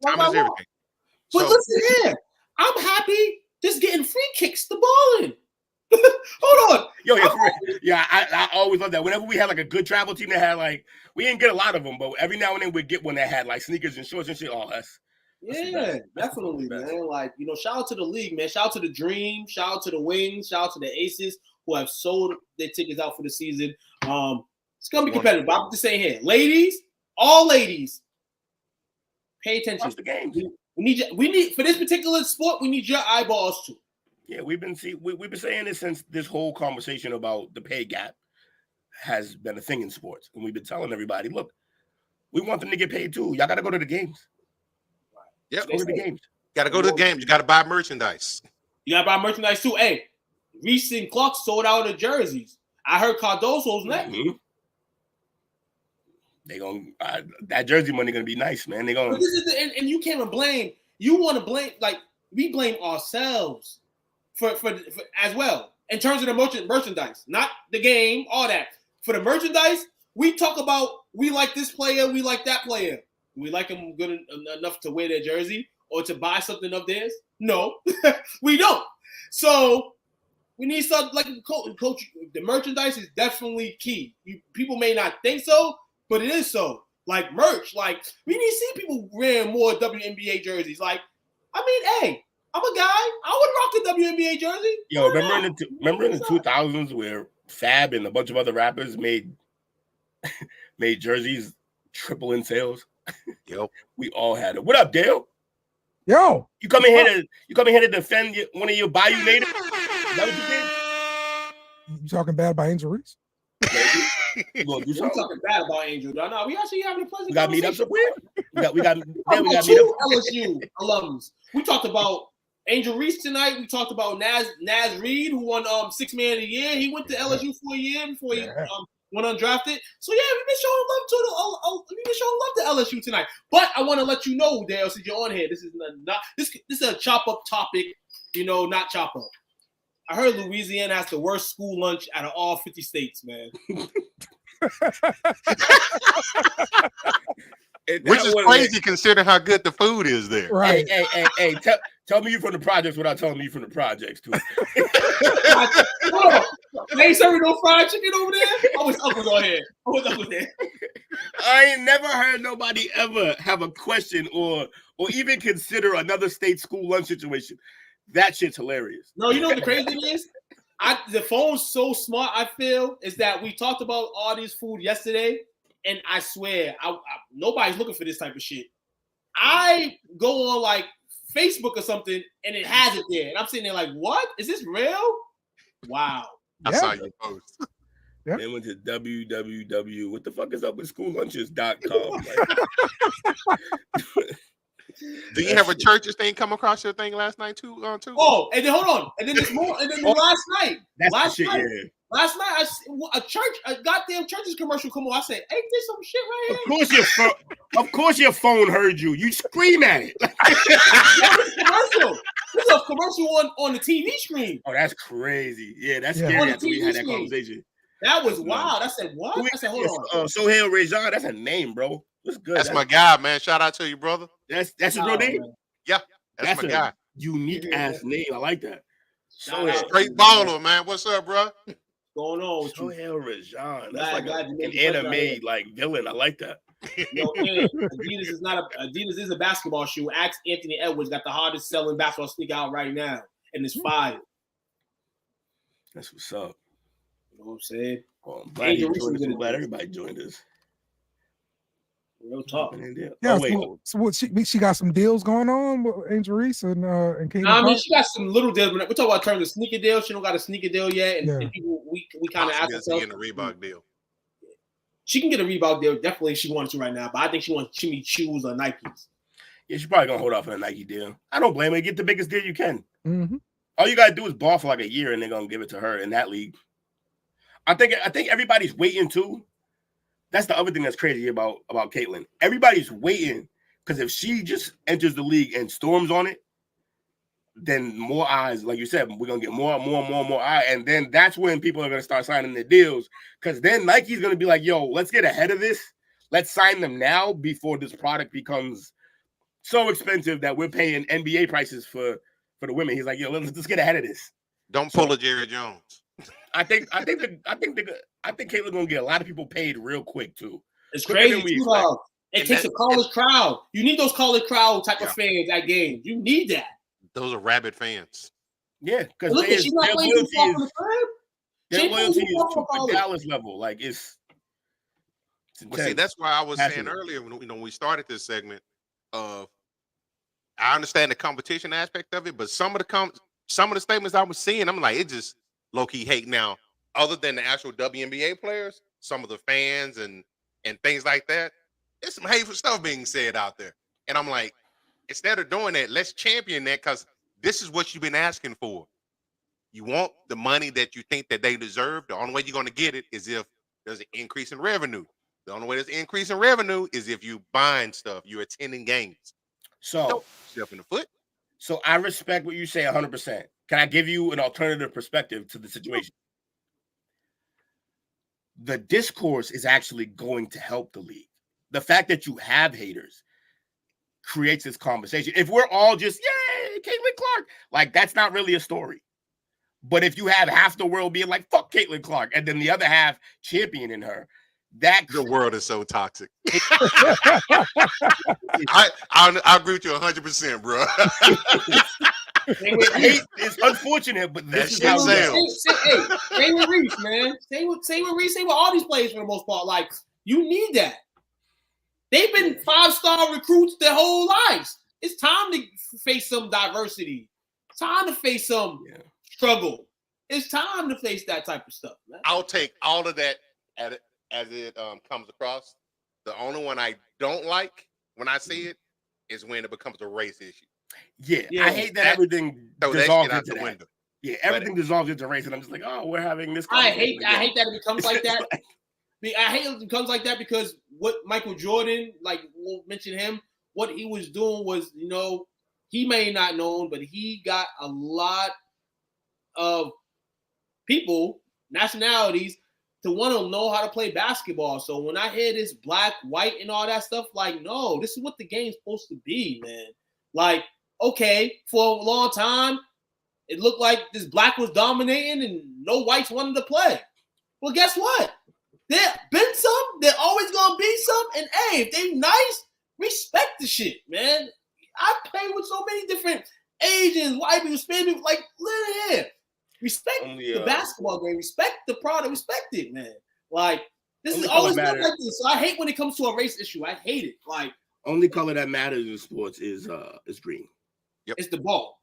But listen here. I'm happy just getting free kicks the ball in. Hold on. I always love that. Whenever we had like a good travel team that had like, we didn't get a lot of them, but every now and then we'd get one that had like sneakers and shorts and shit. Oh, that's definitely, man. Like, you know, shout out to the league, man. Shout out to the Dream. Shout out to the Wings. Shout out to the Aces who have sold their tickets out for the season. It's gonna be competitive. But I'm just saying here, ladies, all ladies, pay attention. Watch the game. We need for this particular sport. We need your eyeballs too. Yeah, we've been saying this since this whole conversation about the pay gap has been a thing in sports, and we've been telling everybody, look, we want them to get paid too. Y'all got to go to the games. Yep. Go to the games. Got to go to the games. You got to buy merchandise. You got to buy merchandise too. Hey, Reese and Clark sold out of jerseys. I heard Cardoso's next. Mm-hmm. They gonna that jersey money gonna be nice, man. They gonna and you can't even blame. You want to blame like we blame ourselves for as well in terms of the merchandise, not the game, all that. For the merchandise, we talk about we like this player, we like that player. We like them good enough to wear their jersey or to buy something of theirs? No, we don't. So we need something like coach. The merchandise is definitely key. People may not think so, but it is so. Like merch, like we need to see people wearing more WNBA jerseys. Like, I mean, hey, I'm a guy. I would rock the WNBA jersey. Yo, remember in the 2000s where Fab and a bunch of other rappers made jerseys triple in sales? Yo, we all had it. What up, Dale? Yo, you come in here to defend one of your Bayou natives? Is that what you did? You talking bad about Angel Reese? You gonna do We're talking bad about Angel. No, we actually having a pleasant We got meet up somewhere. We got two LSU alums. We talked about Angel Reese tonight. We talked about Naz Reid, who won 6th Man of the Year. He went to LSU for a year before he went undrafted. So yeah, we've been showing love to LSU tonight. But I want to let you know, Dale, since you're on here, this is a chop up topic. Not chop up. I heard Louisiana has the worst school lunch out of all 50 states, man. Which is crazy considering how good the food is there. Right. Hey, tell me you from the projects without telling me you from the projects, too. They ain't serving no fried chicken over there? I wish Uncle was on here. I ain't never heard nobody ever have a question or even consider another state school lunch situation. That shit's hilarious. No, you know what the crazy thing is? The phone's so smart, I feel, is that we talked about all these food yesterday, and I swear, nobody's looking for this type of shit. I go on like Facebook or something, and it has it there. And I'm sitting there like, what? Is this real? Wow. I saw your post. They went to www. What the fuck is up with schoollunches.com? Do you have a churches thing come across your thing last night too? Oh, and then hold on, and then there's more, and then last night, last night, a goddamn church's commercial come on. I said, "Ain't this some shit right here?" Of course, your phone heard you. You scream at it. Commercial. This is a commercial on the TV screen. Oh, that's crazy. Yeah, that's scary. After we had that conversation, that was wild. I said, "What?" I said, "Hold on." Sohail Rajan, that's a name, bro. What's good? That's my guy, man. Shout out to you, brother. That's his real name. Man. Yeah, that's my guy. Unique ass name. I like that. Straight baller, man. What's up, bro? Going on with Sohail Rajan. That's like an anime like villain. I like that. Adidas is a basketball shoe. Ask Anthony Edwards, got the hardest selling basketball sneaker out right now, and it's fire. That's what's up. You know what I'm saying? Well, I'm glad you joined us. I'm glad everybody joined us. Real talk. Yeah. So what? She got some deals going on with Angel Reese and Katie. I mean, she got some little deals. We're talking about terms of sneaker deal. She don't got a sneaker deal yet, and people we kind of ask ourselves. Getting a Reebok deal. She can get a Reebok deal definitely if she wants to right now, but I think she wants Jimmy shoes or Nikes. Yeah, she's probably gonna hold off on a Nike deal. I don't blame her. Get the biggest deal you can. Mm-hmm. All you gotta do is ball for like a year, and they're gonna give it to her in that league. I think everybody's waiting too. That's the other thing that's crazy about Caitlin. Everybody's waiting because if she just enters the league and storms on it, then more eyes, like you said, we're gonna get more eyes, and then that's when people are gonna start signing their deals. Because then Nike's gonna be like, "Yo, let's get ahead of this. Let's sign them now before this product becomes so expensive that we're paying NBA prices for the women." He's like, "Yo, let's get ahead of this." Don't pull a Jerry Jones. I think Caitlin's gonna get a lot of people paid real quick too. It's crazy. It takes a college crowd. You need those college crowd type of fans at games. You need that. Those are rabid fans. Yeah, because look, she's not playing too far from the crib. Their loyalty is to the Dallas level. Like it's well, see, that's why I was saying earlier when we started this segment. I understand the competition aspect of it, but some of the statements I was seeing, I'm like, it just low-key hate now. Other than the actual WNBA players, some of the fans and things like that, there's some hateful stuff being said out there. And I'm like, instead of doing that, let's champion that because this is what you've been asking for. You want the money that you think that they deserve. The only way you're going to get it is if there's an increase in revenue. The only way there's an increase in revenue is if you buying stuff, you're attending games. So, step in the foot. So I respect what you say 100%. Can I give you an alternative perspective to the situation? The discourse is actually going to help the league. The fact that you have haters creates this conversation. If we're all just, yay, Caitlin Clark, like that's not really a story. But if you have half the world being like, fuck Caitlin Clark, and then the other half championing her, the world is so toxic. I agree with you 100%, bro. It's unfortunate, but this is how Stay with Reese, man. Stay with Reese. Stay with all these players for the most part. Like, you need that. They've been 5-star recruits their whole lives. It's time to face some diversity. It's time to face some struggle. It's time to face that type of stuff, man. I'll take all of that as it comes across. The only one I don't like when I see it is when it becomes a race issue. Yeah. I hate that everything dissolves into the window. Yeah, everything dissolves into race, and I'm just like, oh, we're having this. I hate that it becomes like that. I hate it becomes like that because what Michael Jordan, like we'll mention him, what he was doing was, he may not know, but he got a lot of people, nationalities, to want to know how to play basketball. So when I hear this black, white, and all that stuff, like, no, this is what the game's supposed to be, man. Like, okay, for a long time, it looked like this black was dominating and no whites wanted to play. Well, guess what? There been some, there always gonna be some, and hey, if they nice, respect the shit, man. I play with so many different Asians, white people, Spanish people, like, live here. Respect the basketball game, respect the product, respect it, man. Like, this is always been like this. So I hate when it comes to a race issue. I hate it. Like, only color that matters in sports is green. Yep. It's the ball.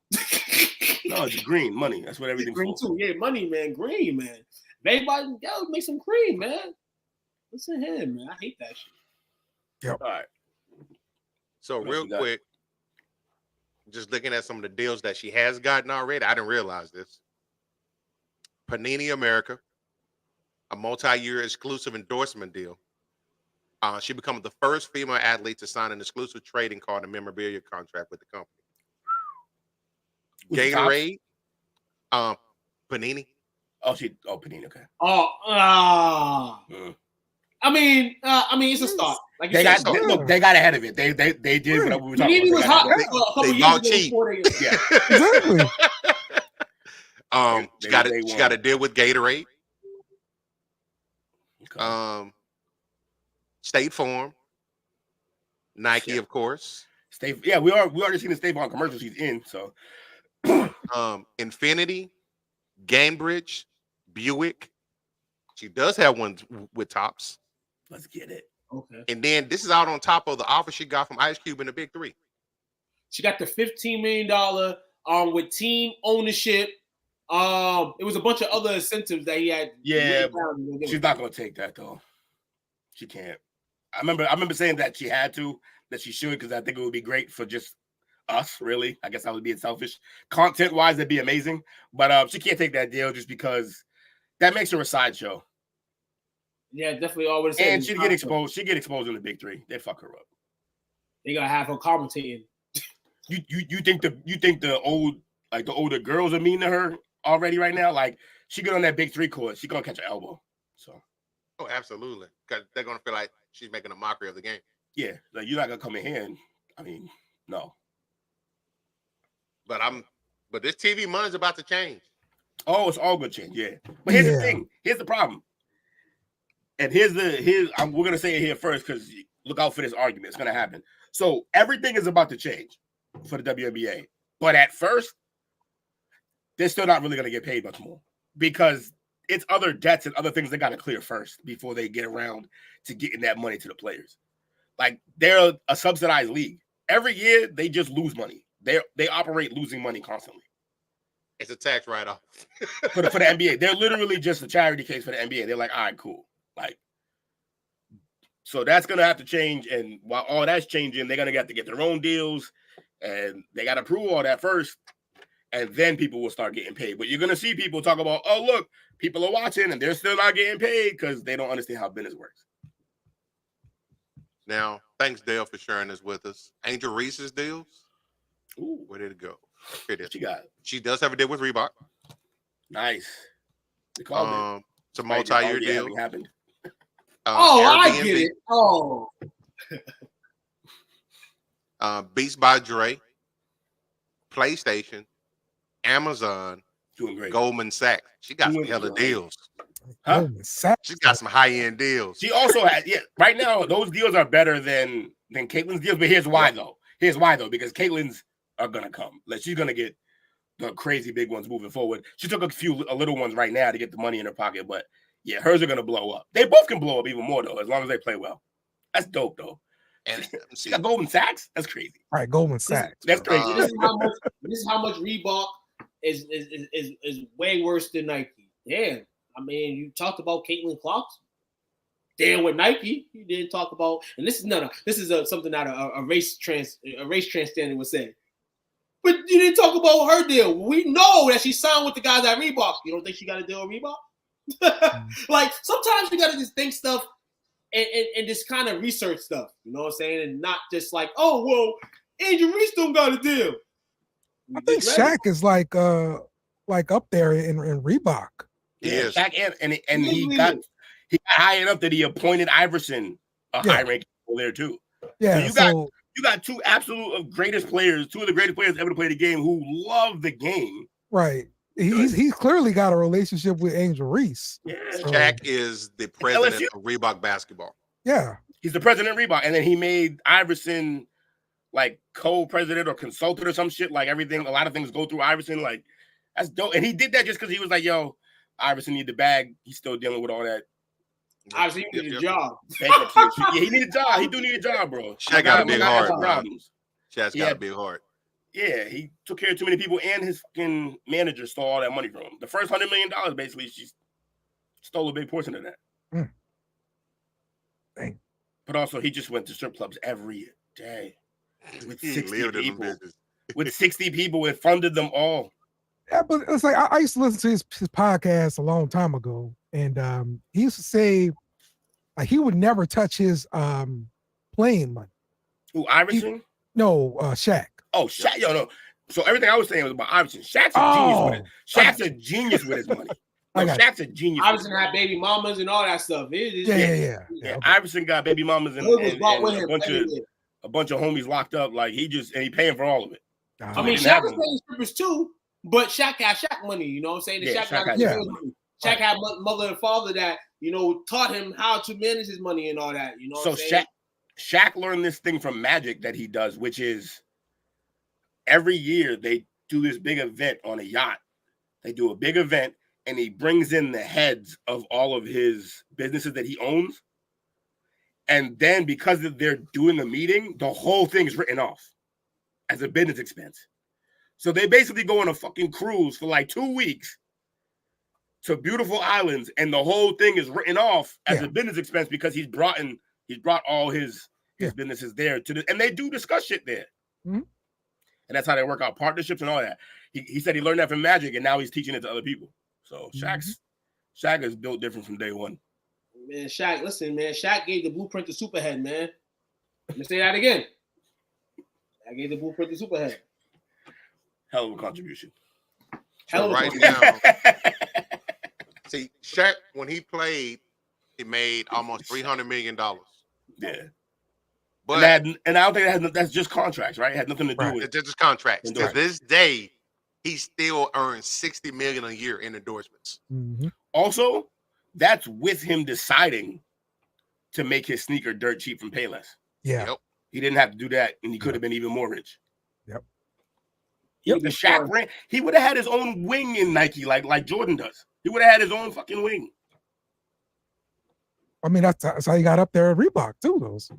No, it's green, money. That's what everything's green too. Yeah, money, man. Green, man. Everybody, make some cream, man. Listen to him, man. I hate that shit. Yep. All right. So real quick, just looking at some of the deals that she has gotten already, I didn't realize this. Panini America, a multi-year exclusive endorsement deal. She becomes the first female athlete to sign an exclusive trading card and memorabilia contract with the company. Gatorade, Panini. Panini, okay. I mean, it's a start. Like they got ahead of it. They did what we were talking about. Panini was hot a couple years ago. Exactly. She got a deal with Gatorade. Okay. State Farm, Nike, of course. We already seen the State Farm commercial she's in. So, Infinity, Gainbridge, Buick. She does have one with Tops. Let's get it. Okay. And then this is out on top of the offer she got from Ice Cube in the Big Three. She got the $15 million with team ownership. It was a bunch of other incentives that he had. Yeah, she's not gonna take that though. She can't. I remember saying that she had to, that she should, because I think it would be great for just us, really. I guess I was being selfish. Content-wise, that'd be amazing. But she can't take that deal just because that makes her a sideshow. Yeah, definitely always. And she'd get exposed. She'd get exposed in the Big Three. They'd fuck her up. They gotta have her commentating. You think the older girls are mean to her already right now? Like, she get on that Big Three court, she gonna catch an elbow. So. Oh, absolutely. Because they're gonna feel like she's making a mockery of the game. Yeah, like you're not gonna come in here and no. But this TV money's about to change. Oh, it's all gonna change, yeah. But here's the thing. Here's the problem. And we're gonna say it here first because look out for this argument. It's gonna happen. So everything is about to change for the WNBA. But at first, they're still not really gonna get paid much more because it's other debts and other things they gotta clear first before they get around to getting that money to the players. Like, they're a subsidized league. Every year they just lose money. They operate losing money constantly. It's a tax write-off. for the NBA. They're literally just a charity case for the NBA. They're like, all right, cool. Like, so that's gonna have to change. And while all that's changing, they're gonna have to get their own deals, and they gotta prove all that first, and then people will start getting paid. But you're gonna see people talk about, oh, look, people are watching and they're still not getting paid because they don't understand how business works. Now, thanks, Dale, for sharing this with us. Angel Reese's deals. Ooh, where did it go? Here it is. She got it. She does have a deal with Reebok. Nice. They called it. It's a multi-year deal. Happened. I get it. Oh. Beats by Dre, PlayStation, Amazon, doing great. Goldman Sachs. She got some hella deals. Huh? She's got some high-end deals. She also has, right now, those deals are better than Caitlin's deals. But here's why, though. Because Caitlin's are gonna come. Like, she's gonna get the crazy big ones moving forward. She took a little ones right now to get the money in her pocket, but yeah, hers are gonna blow up. They both can blow up even more though, as long as they play well. That's dope though. And she got Goldman Sachs. That's crazy. All right, Goldman Sachs. That's crazy. This is how much Reebok is way worse than Nike. Damn. I mean, you talked about Caitlin Clark. Damn, with Nike, you didn't talk about. And this is something that a race transgender would say. But you didn't talk about her deal. We know that she signed with the guys at Reebok. You don't think she got a deal with Reebok? Like sometimes you got to just think stuff. And just kind of research stuff, you know what I'm saying? And not just like, oh, well, Angel Reese don't got a deal. I think Shaq is like up there in Reebok. Yeah, Shaq and he got high enough that he appointed Iverson a high ranking there too. Yeah, so you got two absolute greatest players, two of the greatest players ever to play the game who love the game. Right. He's clearly got a relationship with Angel Reese. Yeah. Shaq is the president of Reebok basketball. Yeah. He's the president of Reebok. And then he made Iverson like co-president or consultant or some shit. Like everything, a lot of things go through Iverson. Like that's dope. And he did that just because he was like, yo, Iverson need the bag. He's still dealing with all that. Iverson needed a job. Yeah, he needed a job. He do need a job, bro. Shaq got a big heart. Shaq's got a big heart. Yeah, he took care of too many people, and his fucking manager stole all that money from him. The first $100 million, basically, she stole a big portion of that. Dang. But also, he just went to strip clubs every day with 60 people. With 60 people, and funded them all. Yeah, but it's like I used to listen to his podcast a long time ago, and he used to say like he would never touch his playing money. Who, Iverson? No, Shaq. Oh, Shaq, no. So everything I was saying was about Iverson. Shaq's a genius with it. Shaq's a genius with his money. Shaq's a genius. Iverson had baby mamas and all that stuff. Yeah. Iverson got baby mamas and a bunch of homies locked up. Like he paying for all of it. I mean, Shaq was paying strippers too, but Shaq had Shaq money. You know what I'm saying? Shaq had mother and father that taught him how to manage his money and all that. You know. So Shaq learned this thing from Magic that he does, which is every year they do this big event on a yacht. They do a big event, and he brings in the heads of all of his businesses that he owns. And then because they're doing the meeting, the whole thing is written off as a business expense. So they basically go on a fucking cruise for like 2 weeks to beautiful islands, and the whole thing is written off as a business expense because he's brought all his businesses there and they do discuss shit there. Mm-hmm. And that's how they work out partnerships and all that. He said he learned that from Magic, and now he's teaching it to other people. So Shaq is built different from day one. Man, Shaq, listen, man. Shaq gave the blueprint to Superhead, man. Let me say that again. I gave the blueprint to Superhead. Hell of a contribution. See, Shaq, when he played, he made almost $300 million. Yeah. But and I don't think that's just contracts, right? It had nothing to do with it. It's just contracts. To this day, he still earns $60 million a year in endorsements. Mm-hmm. Also, that's with him deciding to make his sneaker dirt cheap from Payless. Yeah. Yep. He didn't have to do that, and he could have been even more rich. Yep. The Shaq brand, he would have had his own wing in Nike, like Jordan does. He would have had his own fucking wing. I mean, that's how he got up there at Reebok too. Those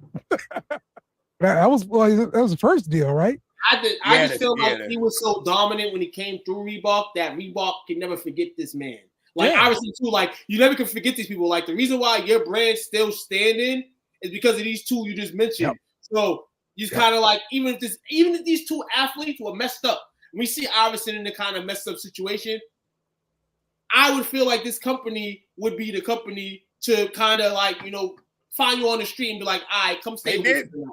that was the first deal, right? I just feel like he was so dominant when he came through Reebok that Reebok can never forget this man. Like obviously too, like you never can forget these people. Like the reason why your brand's still standing is because of these two you just mentioned. Yep. So you kind of like even if these two athletes were messed up, we see Iverson in the kind of messed up situation. I would feel like this company would be the company to kind of like, find you on the street and be like, all right, come stay with me.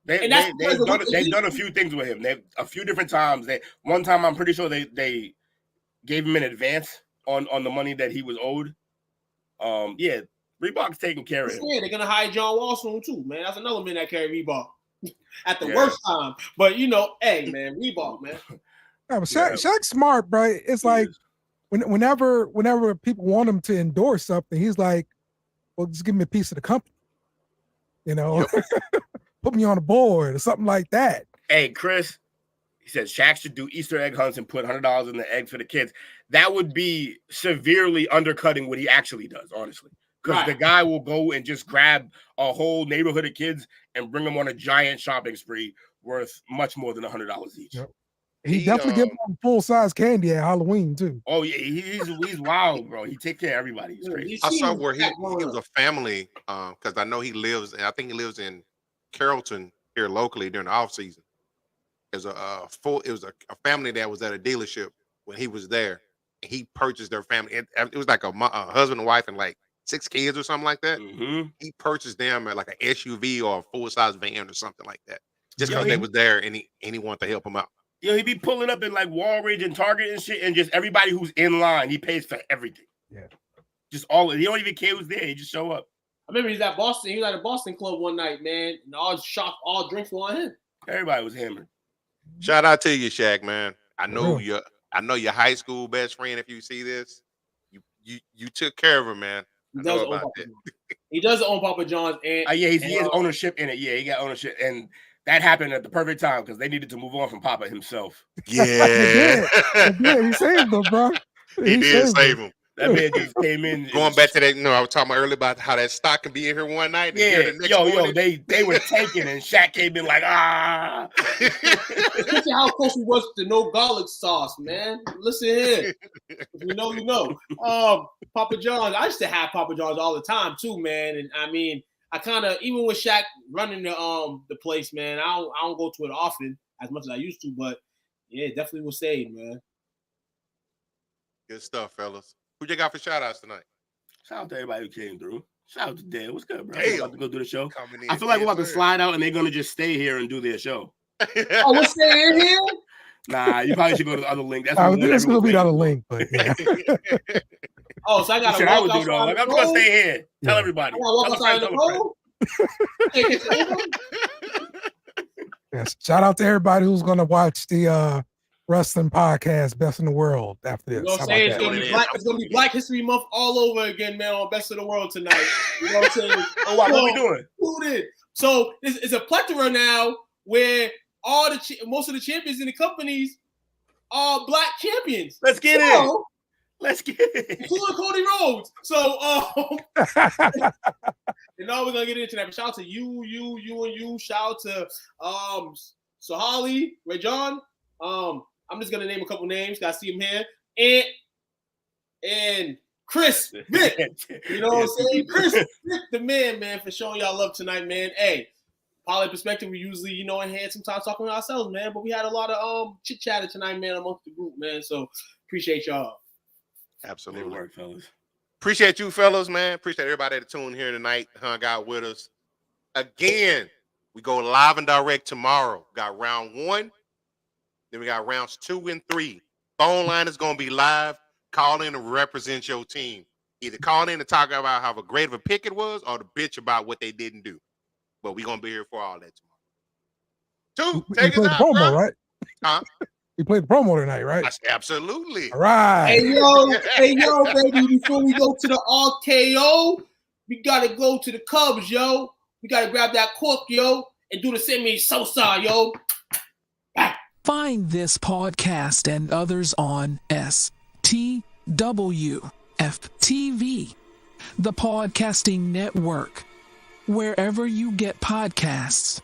They've done a few things with him. A few different times. One time, I'm pretty sure they gave him an advance on the money that he was owed. Reebok's taking care of him. Yeah, they're going to hire John Wall soon too, man. That's another man that carry Reebok at the worst time. But, hey, man, Reebok, man. Yeah, but Shaq's smart, bro. It's like whenever people want him to endorse something, he's like, well, just give me a piece of the company, put me on the board or something like that. Hey, Chris, He said Shaq should do Easter egg hunts and put $100 in the egg for the kids. That would be severely undercutting what he actually does, honestly. Because the guy will go and just grab a whole neighborhood of kids and bring them on a giant shopping spree worth much more than $100 each. Yep. He definitely gives them full-size candy at Halloween, too. Oh, yeah, he's wild, bro. He take care of everybody. He's crazy. I saw where he was a family, because I know he lives, and I think he lives in Carrollton here locally during the off season. There's a family that was at a dealership when he was there. And he purchased their family. It was like a husband and wife and like 6 kids or something like that. Mm-hmm. He purchased them at like an SUV or a full-size van or something like that, just because they was there and he wanted to help them out. Yeah, he be pulling up in like Walgreens and Target and shit, and just everybody who's in line, he pays for everything. Yeah, just all. He don't even care who's there. He just show up. I remember he's at Boston. He was at a Boston club one night, man, and all drinks were on him. Everybody was hammered. Shout out to you, Shaq, man. I know your high school best friend. If you see this, you took care of her, man. He does own Papa John's, and he has ownership in it. Yeah, he got ownership, and that happened at the perfect time because they needed to move on from Papa himself. Yeah, he saved them, bro. He did save him. That man just came in. Going back to that, I was talking about earlier about how that stock can be in here one night. Yeah, they were taking, and Shaq came in like, Listen how close we was to no garlic sauce, man. Listen here. If you know, you know. Papa John's. I used to have Papa John's all the time too, man. And I mean, I kind of, even with Shaq running the place, man, I don't go to it often as much as I used to, but yeah, definitely will save, man. Good stuff, fellas. Who you got for shout outs tonight? Shout out to everybody who came through. Shout out to Dan. What's good, bro? Hey, about to go do the show. I feel like we're about to slide out and they're gonna just stay here and do their show. Oh, we're staying here? Nah, you probably should go to the other link. That's it's gonna be the other link, but yeah. Oh, so I got to walk outside. Like, I'm gonna stay here. Tell everybody. I walk outside the Yes. Shout out to everybody who's gonna watch the wrestling podcast Best in the World after this. You know what I'm saying? It's gonna be Black History Month all over again, man, on Best of the World tonight. You know what I'm saying? Oh, wow, what we doing? Tune in. So it's a plethora now where most of the champions in the companies are Black champions. Let's get it. Let's get it. Including Cody Rhodes. So and now we're gonna get into that. But shout out to you, and you. Shout out to Sahali, Ray John. I'm just gonna name a couple names. Gotta see him here. And Chris Vic. You know what I'm saying? Chris Vic, the man, for showing y'all love tonight, man. Hey, Parlay Perspective, we usually, in hand sometimes talking to ourselves, man. But we had a lot of chit chatter tonight, man, amongst the group, man. So appreciate y'all. Absolutely. Good work, fellas. Appreciate you, fellas, man. Appreciate everybody that tuned here tonight, hung out with us. Again, we go live and direct tomorrow. Got round 1. Then we got rounds 2 and 3. Phone line is going to be live. Call in to represent your team. Either call in to talk about how great of a pick it was or to bitch about what they didn't do. But we're going to be here for all that tomorrow. 2, take us out, promo, bro. right? Huh? We played the promo tonight, right? Absolutely. All right. Hey, yo, baby, before we go to the RKO, we got to go to the Cubs, yo. We got to grab that cork, yo, and do the Semi Sosa, yo. Find this podcast and others on STWF-TV, the Podcasting Network, wherever you get podcasts.